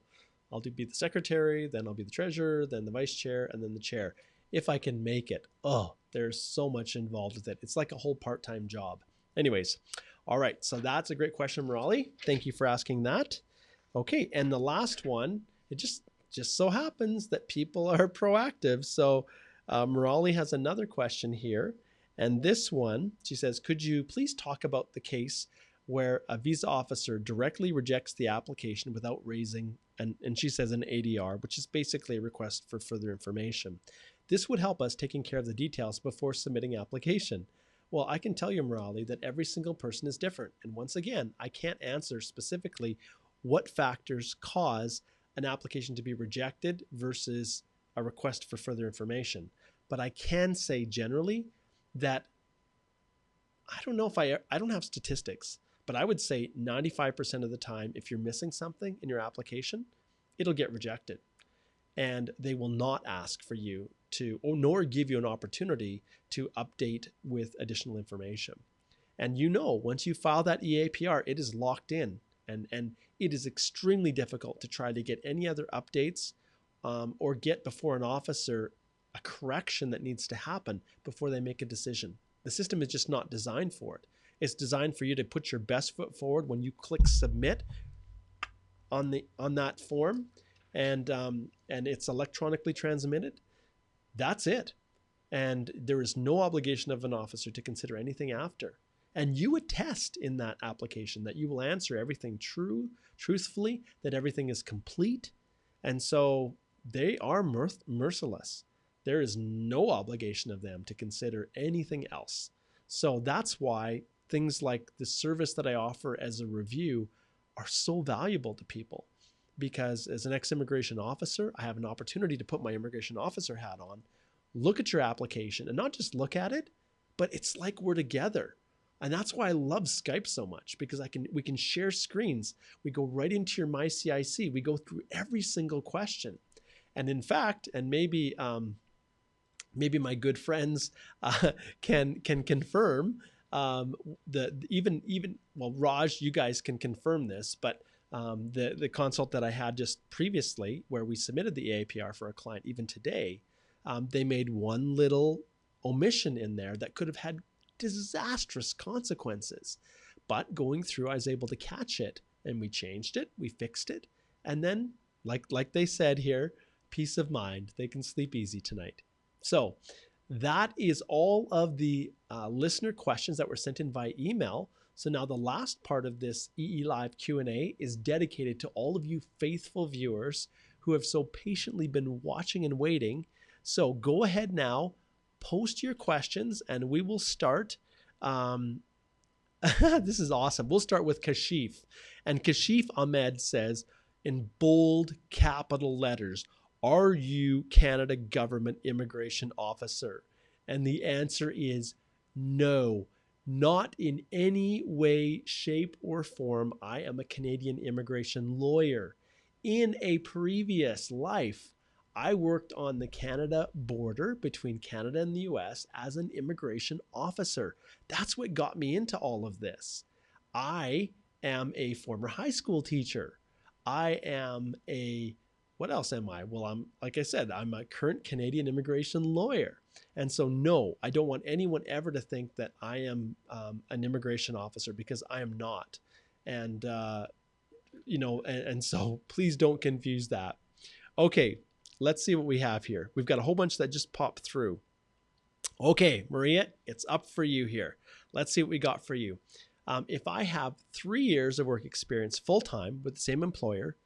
I'll be the secretary, then I'll be the treasurer, then the vice chair, and then the chair, if I can make it. Oh, there's so much involved with it. It's like a whole part-time job. Anyways, all right, so that's a great question, Murali. Thank you for asking that. Okay, and the last one, it just so happens that people are proactive. So Murali has another question here. And this one, she says, could you please talk about the case where a visa officer directly rejects the application without raising, and she says an ADR, which is basically a request for further information. This would help us taking care of the details before submitting application. Well, I can tell you, Murali, that every single person is different. And once again, I can't answer specifically what factors cause an application to be rejected versus a request for further information. But I can say generally that I don't know if I don't have statistics, but I would say 95% of the time, if you're missing something in your application, it'll get rejected. And they will not ask for you to, or nor give you an opportunity to update with additional information. And once you file that EAPR, it is locked in, and it is extremely difficult to try to get any other updates or get before an officer a correction that needs to happen before they make a decision. The system is just not designed for it. It's designed for you to put your best foot forward when you click submit on that form, and it's electronically transmitted. That's it. And there is no obligation of an officer to consider anything after. And you attest in that application that you will answer everything truthfully, that everything is complete. And so they are merciless. There is no obligation of them to consider anything else. So that's why things like the service that I offer as a review are so valuable to people. Because as an ex-immigration officer, I have an opportunity to put my immigration officer hat on, look at your application, and not just look at it, but it's like we're together. And that's why I love Skype so much, because we can share screens. We go right into your MyCIC. We go through every single question. And in fact, and maybe my good friends can confirm, well, Raj, you guys can confirm this, but the consult that I had just previously, where we submitted the AAPR for a client, even today, they made one little omission in there that could have had disastrous consequences. But going through, I was able to catch it, and we changed it, we fixed it, and then, like they said here, peace of mind. They can sleep easy tonight. So that is all of the listener questions that were sent in via email. So now the last part of this EE Live Q&A is dedicated to all of you faithful viewers who have so patiently been watching and waiting. So go ahead now, post your questions, and we will start. This is awesome. We'll start with Kashif. And Kashif Ahmed says, in bold capital letters, are you Canada Government Immigration Officer? And the answer is no, not in any way, shape, or form. I am a Canadian immigration lawyer. In a previous life, I worked on the Canada border between Canada and the US as an immigration officer. That's what got me into all of this. I am a former high school teacher. What else am I? Well, like I said, I'm a current Canadian immigration lawyer. And so, no, I don't want anyone ever to think that I am an immigration officer, because I am not. And, and so please don't confuse that. Okay, let's see what we have here. We've got a whole bunch that just popped through. Okay, Maria, it's up for you here. Let's see what we got for you. If I have 3 years of work experience full-time with the same employer,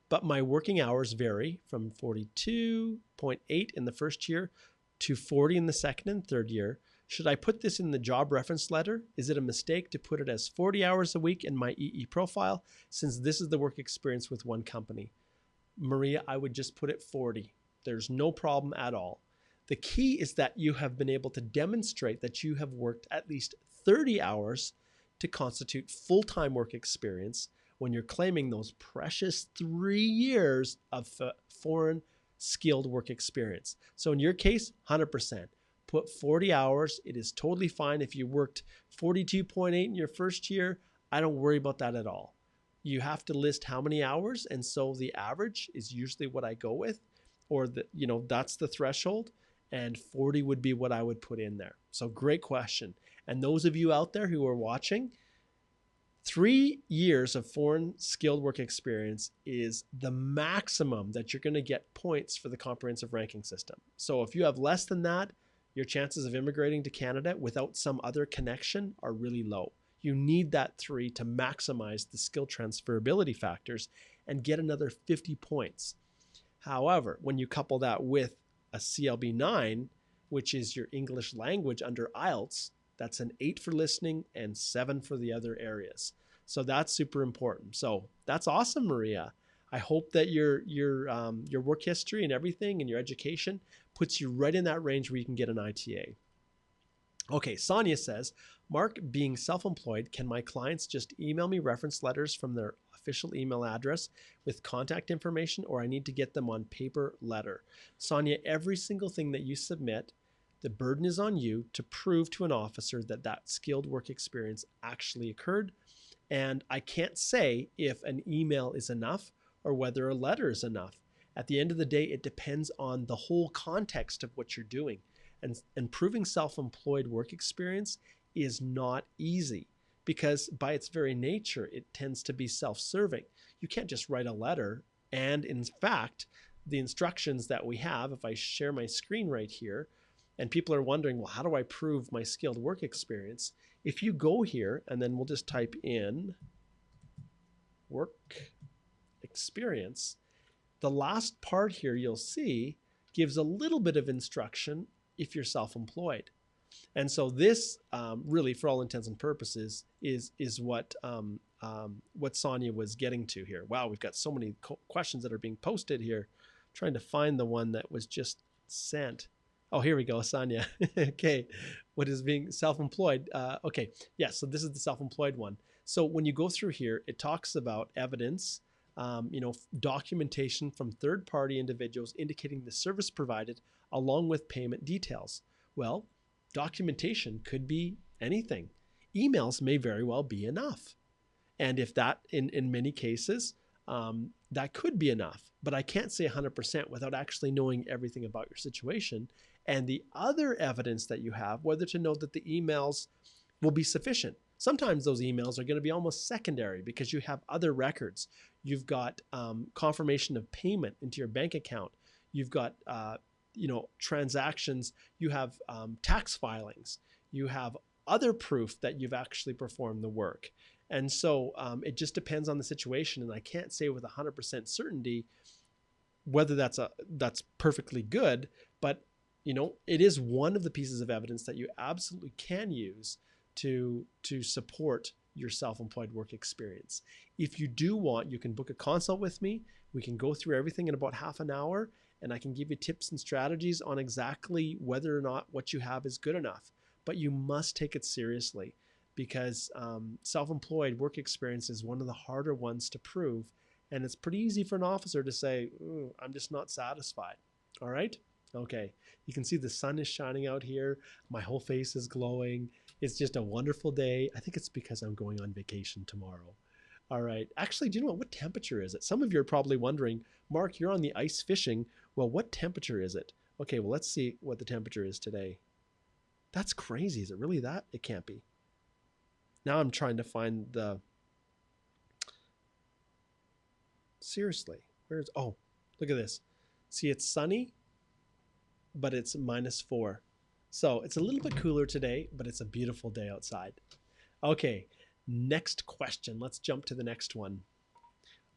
but my working hours vary from 42.8 in the first year to 40 in the second and third year, should I put this in the job reference letter? Is it a mistake to put it as 40 hours a week in my EE profile, since this is the work experience with one company? Maria, I would just put it 40. There's no problem at all. The key is that you have been able to demonstrate that you have worked at least 30 hours to constitute full-time work experience when you're claiming those precious 3 years of foreign skilled work experience. So in your case, 100%. Put 40 hours. It is totally fine if you worked 42.8 in your first year. I don't worry about that at all. You have to list how many hours, and so the average is usually what I go with, or that's the threshold, and 40 would be what I would put in there. So great question. And those of you out there who are watching, 3 years of foreign skilled work experience is the maximum that you're going to get points for the comprehensive ranking system. So if you have less than that, your chances of immigrating to Canada without some other connection are really low. You need that 3 to maximize the skill transferability factors and get another 50 points. However, when you couple that with a CLB 9, which is your English language under IELTS, that's an 8 for listening and 7 for the other areas. So that's super important. So that's awesome, Maria. I hope that your work history and everything and your education puts you right in that range where you can get an ITA. Okay, Sonia says, Mark, being self-employed, can my clients just email me reference letters from their official email address with contact information, or I need to get them on paper letter? Sonia, every single thing that you submit, the burden is on you to prove to an officer that that skilled work experience actually occurred. And I can't say if an email is enough or whether a letter is enough. At the end of the day, it depends on the whole context of what you're doing. And proving self-employed work experience is not easy, because by its very nature, it tends to be self-serving. You can't just write a letter. And in fact, the instructions that we have, if I share my screen right here, and people are wondering, well, how do I prove my skilled work experience? if you go here and then we'll just type in work experience, the last part here you'll see gives a little bit of instruction if you're self-employed. And so this really, for all intents and purposes, is what Sonia was getting to here. Wow, we've got so many questions that are being posted here. Trying to find the one that was just sent. Oh, here we go, Sonia. Okay, what is being self-employed? Okay, yeah, so this is the self-employed one. So when you go through here, it talks about evidence, documentation from third-party individuals indicating the service provided along with payment details. Well, documentation could be anything. Emails may very well be enough. And if that, in many cases, that could be enough. But I can't say 100% without actually knowing everything about your situation and the other evidence that you have, whether to know that the emails will be sufficient. Sometimes those emails are going to be almost secondary because you have other records. You've got confirmation of payment into your bank account. You've got transactions. You have tax filings. You have other proof that you've actually performed the work. And so it just depends on the situation. And I can't say with 100% certainty whether that's perfectly good, but it is one of the pieces of evidence that you absolutely can use to support your self-employed work experience. If you do want, you can book a consult with me. We can go through everything in about half an hour, and I can give you tips and strategies on exactly whether or not what you have is good enough. But you must take it seriously, because self-employed work experience is one of the harder ones to prove. And it's pretty easy for an officer to say, I'm just not satisfied. All right? Okay. You can see the sun is shining out here. My whole face is glowing. It's just a wonderful day. I think it's because I'm going on vacation tomorrow. All right. Actually, do you know what temperature is it? Some of you are probably wondering, Mark, you're on the ice fishing. Well, what temperature is it? Okay, well, let's see what the temperature is today. That's crazy. Is it really that? It can't be. Now I'm trying to find the... Seriously, where's... Oh, look at this. See, it's sunny, but it's -4. So it's a little bit cooler today, but it's a beautiful day outside. Okay, next question. Let's jump to the next one.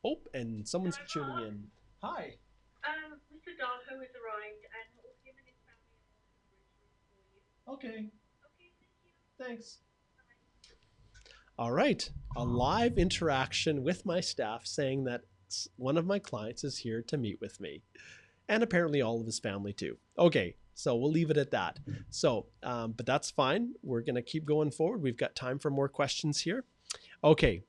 Oh, and someone's tuning in. Hi. Mr. Darko has arrived and all him and his family are Okay. Okay, thank you. Thanks. All right, a live interaction with my staff saying that one of my clients is here to meet with me, and apparently all of his family too. Okay, so we'll leave it at that. So, but that's fine. We're going to keep going forward. We've got time for more questions here. Okay.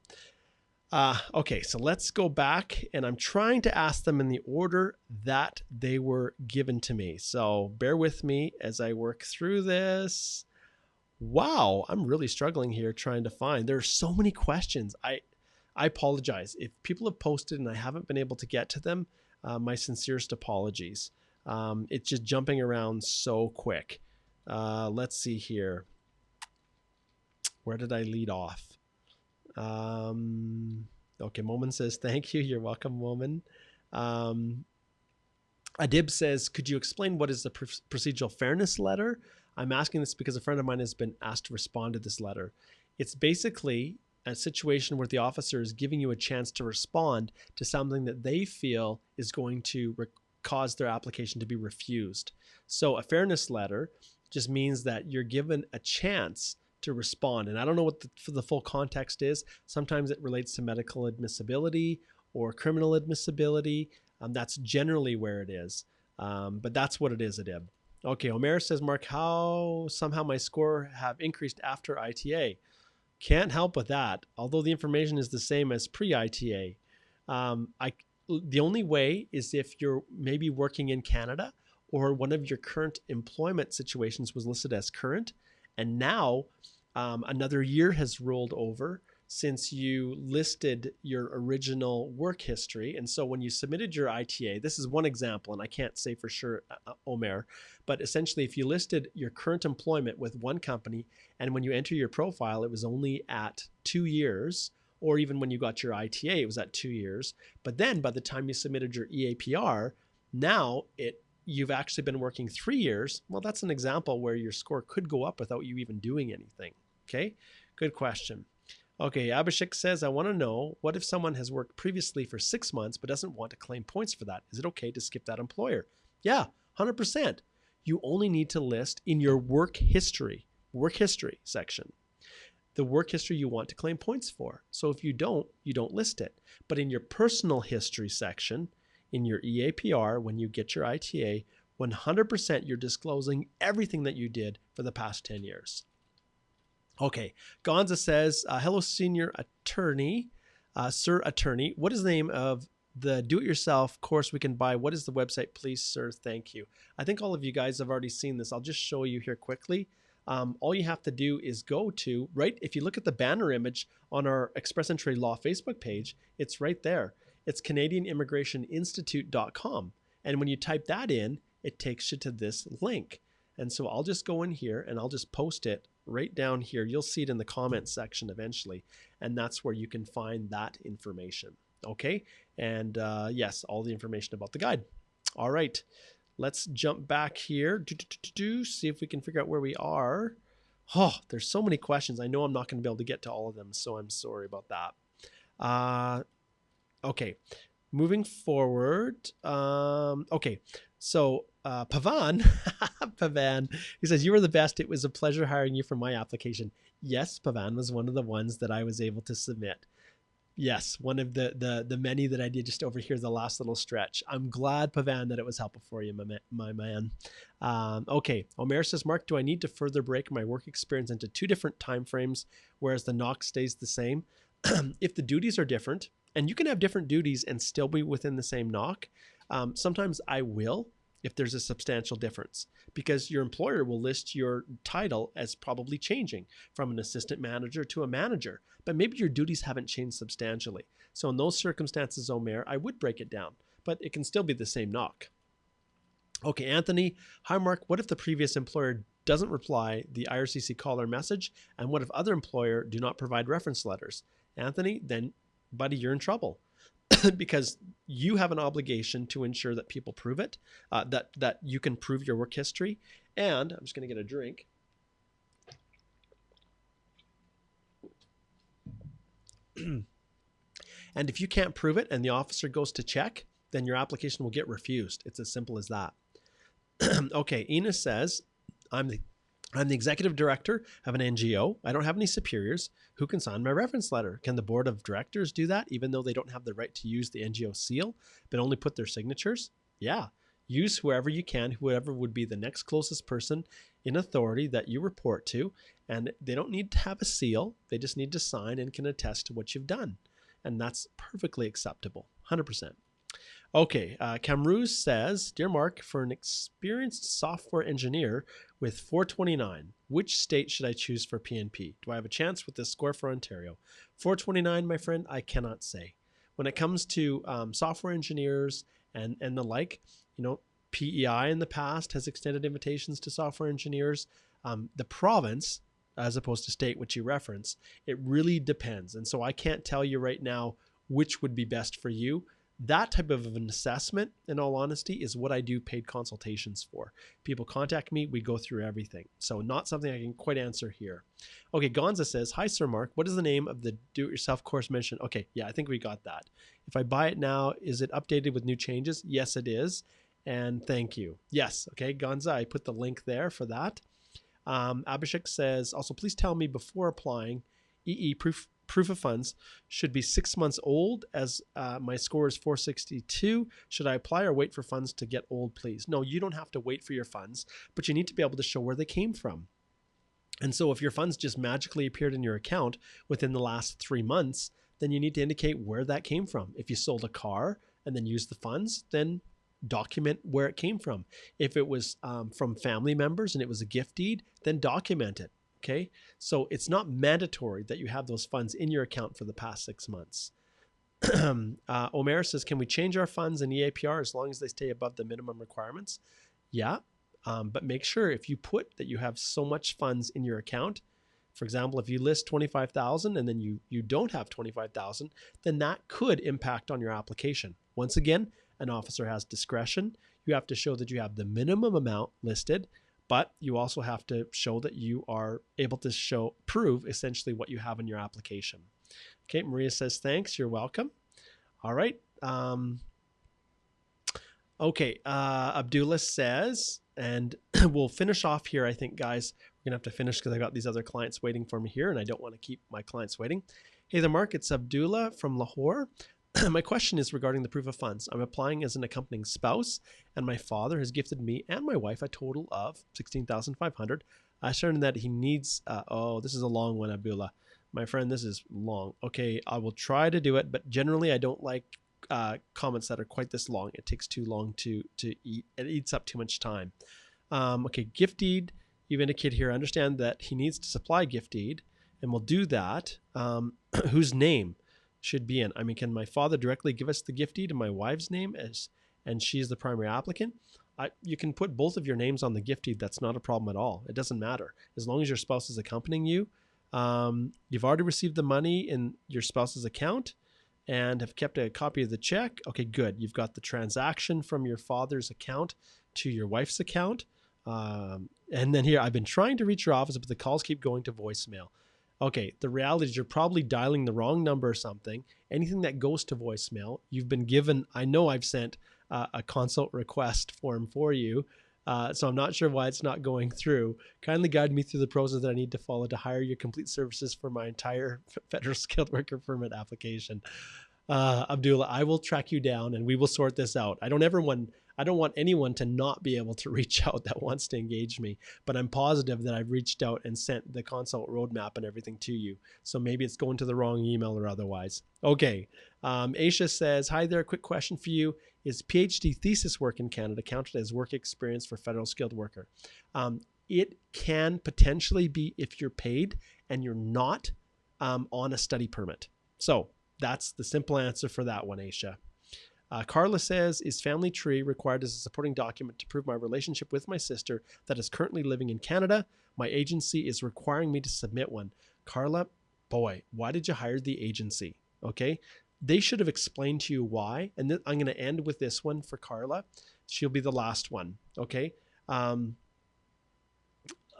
Okay, so let's go back, and I'm trying to ask them in the order that they were given to me. So bear with me as I work through this. Wow, I'm really struggling here trying to find. There are so many questions. I apologize. If people have posted and I haven't been able to get to them, my sincerest apologies. It's just jumping around so quick. Let's see here. Where did I lead off? Okay, Momin says, thank you. You're welcome, Momin. Adib says, could you explain what is the procedural fairness letter? I'm asking this because a friend of mine has been asked to respond to this letter. It's basically a situation where the officer is giving you a chance to respond to something that they feel is going to cause their application to be refused. So a fairness letter just means that you're given a chance to respond. And I don't know what the full context is. Sometimes it relates to medical admissibility or criminal admissibility. That's generally where it is. But that's what it is, Adib. Okay, Omer says, Mark, how somehow my score have increased after ITA? Can't help with that, although the information is the same as pre-ITA. The only way is if you're maybe working in Canada or one of your current employment situations was listed as current, and now another year has rolled over since you listed your original work history. And so when you submitted your ITA, this is one example, and I can't say for sure, Omer, but essentially if you listed your current employment with one company, and when you enter your profile, it was only at 2 years, or even when you got your ITA, it was at 2 years. But then by the time you submitted your EAPR, now you've actually been working 3 years. Well, that's an example where your score could go up without you even doing anything. Okay, good question. Okay, Abhishek says, I want to know, what if someone has worked previously for 6 months but doesn't want to claim points for that? Is it okay to skip that employer? Yeah, 100%. You only need to list in your work history section, the work history you want to claim points for. So if you don't list it. But in your personal history section, in your EAPR, when you get your ITA, 100% you're disclosing everything that you did for the past 10 years. Okay, Gonza says, hello, senior attorney, sir attorney. What is the name of the do-it-yourself course we can buy? What is the website, please, sir? Thank you. I think all of you guys have already seen this. I'll just show you here quickly. All you have to do is go to, right, if you look at the banner image on our Express Entry Law Facebook page, it's right there. It's CanadianImmigrationInstitute.com. And when you type that in, it takes you to this link. And so I'll just go in here and I'll just post it right down here. You'll see it in the comments section eventually. And that's where you can find that information. Okay. And yes, all the information about the guide. All right. Let's jump back here. See if we can figure out where we are. Oh, there's so many questions. I know I'm not going to be able to get to all of them, so I'm sorry about that. Okay. Moving forward. Okay. So Pavan, Pavan, he says, you were the best. It was a pleasure hiring you for my application. Yes, Pavan was one of the ones that I was able to submit. Yes, one of the many that I did just over here, the last little stretch. I'm glad, Pavan, that it was helpful for you, my man. Okay, Omer says, Mark, do I need to further break my work experience into 2 different time frames, whereas the knock stays the same? If the duties are different, and you can have different duties and still be within the same knock, sometimes I will, if there's a substantial difference, because your employer will list your title as probably changing from an assistant manager to a manager, but maybe your duties haven't changed substantially. So in those circumstances, Omer, I would break it down, but it can still be the same knock. Okay, Anthony, hi Mark, what if the previous employer doesn't reply the IRCC caller message? And what if other employer do not provide reference letters? Anthony, then buddy, you're in trouble. Because you have an obligation to ensure that people prove it, that you can prove your work history. And I'm just going to get a drink. And if you can't prove it and the officer goes to check, then your application will get refused. It's as simple as that. Okay, Ina says, I'm the executive director of an NGO. I don't have any superiors. Who can sign my reference letter? Can the board of directors do that, even though they don't have the right to use the NGO seal, but only put their signatures? Yeah. Use whoever you can, whoever would be the next closest person in authority that you report to. And they don't need to have a seal. They just need to sign and can attest to what you've done. And that's perfectly acceptable, 100%. Okay, Camrose says, Dear Mark, for an experienced software engineer with 429, which state should I choose for PNP? Do I have a chance with this score for Ontario? 429, my friend, I cannot say. When it comes to software engineers and the like, you know, PEI in the past has extended invitations to software engineers. The province, as opposed to state, which you reference, it really depends. And so I can't tell you right now which would be best for you. That type of an assessment, in all honesty, is what I do paid consultations for. People contact me, we go through everything. So not something I can quite answer here. Okay, Gonza says, hi, Sir Mark. What is the name of the do-it-yourself course mentioned? Okay, yeah, I think we got that. If I buy it now, is it updated with new changes? Yes, it is. And thank you. Yes, okay, Gonza, I put the link there for that. Abhishek says, also, please tell me before applying, EE proof of funds should be 6 months old, as my score is 462. Should I apply or wait for funds to get old, please? No, you don't have to wait for your funds, but you need to be able to show where they came from. And so if your funds just magically appeared in your account within the last 3 months, then you need to indicate where that came from. If you sold a car and then used the funds, then document where it came from. If it was from family members and it was a gift deed, then document it. Okay, so it's not mandatory that you have those funds in your account for the past 6 months. Omer says, can we change our funds in EAPR as long as they stay above the minimum requirements? Yeah, but make sure if you put that you have so much funds in your account, for example, if you list 25,000 and then you don't have 25,000, then that could impact on your application. Once again, an officer has discretion. You have to show that you have the minimum amount listed, but you also have to show that you are able to prove essentially what you have in your application. Okay, Maria says, thanks, you're welcome. All right. Okay, Abdullah says, and we'll finish off here, I think, guys. We're going to have to finish because I got these other clients waiting for me here, and I don't want to keep my clients waiting. Hey there, Mark. It's Abdullah from Lahore. My question is regarding the proof of funds. I'm applying as an accompanying spouse, and my father has gifted me and my wife a total of $16,500. I shared that he needs, oh, this is a long one, Abdullah. My friend, this is long. Okay, I will try to do it, but generally I don't like comments that are quite this long. It takes too long to eat. It eats up too much time. Okay, gift deed. You've indicated here, I understand that he needs to supply gift deed, and we'll do that. Whose name should be in? I mean, can my father directly give us the gift deed in my wife's name and she's the primary applicant? You can put both of your names on the gift deed. That's not a problem at all. It doesn't matter. As long as your spouse is accompanying you, you've already received the money in your spouse's account and have kept a copy of the check. Okay, good. You've got the transaction from your father's account to your wife's account. And then here, I've been trying to reach your office, but the calls keep going to voicemail. Okay, the reality is you're probably dialing the wrong number or something. Anything that goes to voicemail, you've been given, I know I've sent a consult request form for you, so I'm not sure why it's not going through. Kindly guide me through the process that I need to follow to hire your complete services for my entire federal skilled worker permit application. Abdullah, I will track you down and we will sort this out. I don't want anyone to not be able to reach out that wants to engage me, but I'm positive that I've reached out and sent the consult roadmap and everything to you. So maybe it's going to the wrong email or otherwise. Okay. Aisha says, hi there, quick question for you. Is PhD thesis work in Canada counted as work experience for federal skilled worker? It can potentially be if you're paid and you're not on a study permit. So that's the simple answer for that one, Aisha. Carla says, is family tree required as a supporting document to prove my relationship with my sister that is currently living in Canada? My agency is requiring me to submit one. Carla, boy, why did you hire the agency? Okay. They should have explained to you why. And then I'm going to end with this one for Carla. She'll be the last one. Okay.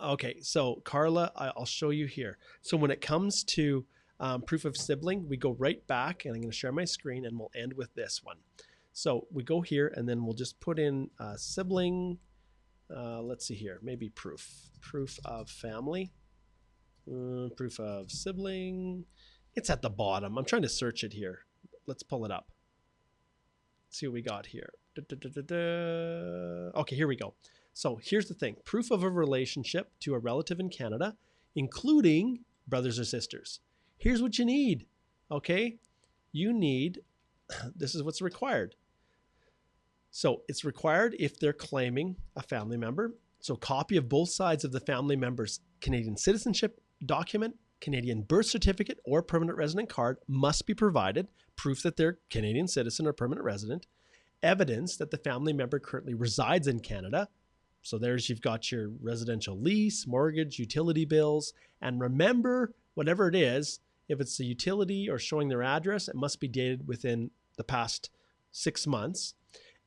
Okay. So Carla, I'll show you here. So when it comes to proof of sibling, we go right back, and I'm going to share my screen and we'll end with this one. So we go here and then we'll just put in sibling. Let's see here, maybe proof of family, proof of sibling. It's at the bottom. I'm trying to search it here. Let's pull it up. Let's see what we got here. Okay, here we go. So here's the thing. Proof of a relationship to a relative in Canada, including brothers or sisters. Here's what you need, okay? You need, this is what's required. So it's required if they're claiming a family member. So copy of both sides of the family member's Canadian citizenship document, Canadian birth certificate, or permanent resident card must be provided. Proof that they're Canadian citizen or permanent resident. Evidence that the family member currently resides in Canada. So there's, you've got your residential lease, mortgage, utility bills, and remember, whatever it is, if it's a utility or showing their address, it must be dated within the past 6 months.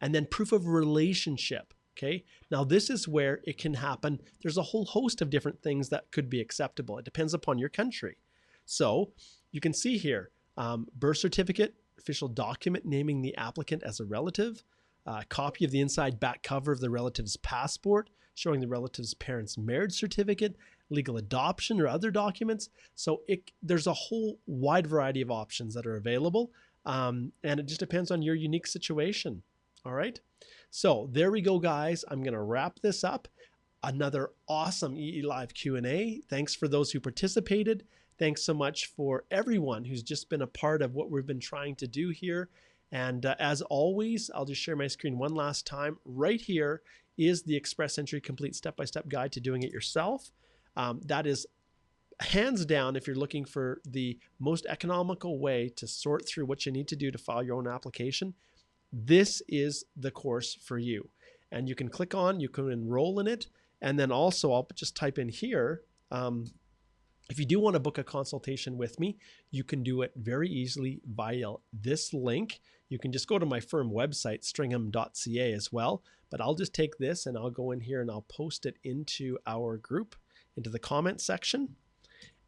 And then proof of relationship, okay? Now this is where it can happen. There's a whole host of different things that could be acceptable. It depends upon your country. So you can see here, birth certificate, official document naming the applicant as a relative, copy of the inside back cover of the relative's passport, showing the relative's parents' marriage certificate, legal adoption or other documents. So there's a whole wide variety of options that are available. And it just depends on your unique situation. All right. So there we go, guys. I'm going to wrap this up. Another awesome EE Live Q&A. Thanks for those who participated. Thanks so much for everyone who's just been a part of what we've been trying to do here. And as always, I'll just share my screen one last time. Right here is the Express Entry Complete Step-by-Step Guide to doing it yourself. That is hands down, if you're looking for the most economical way to sort through what you need to do to file your own application, this is the course for you. And you can click on, you can enroll in it. And then also I'll just type in here, If you do want to book a consultation with me, you can do it very easily via this link. You can just go to my firm website, stringham.ca as well, but I'll just take this and I'll go in here and I'll post it into our group, into the comment section.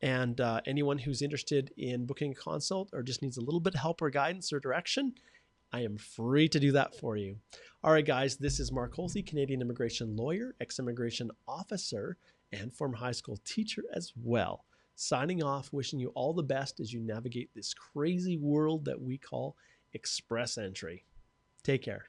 And anyone who's interested in booking a consult or just needs a little bit of help or guidance or direction, I am free to do that for you. All right, guys, this is Mark Holthe, Canadian immigration lawyer, ex-immigration officer, and former high school teacher as well. Signing off, wishing you all the best as you navigate this crazy world that we call express entry. Take care.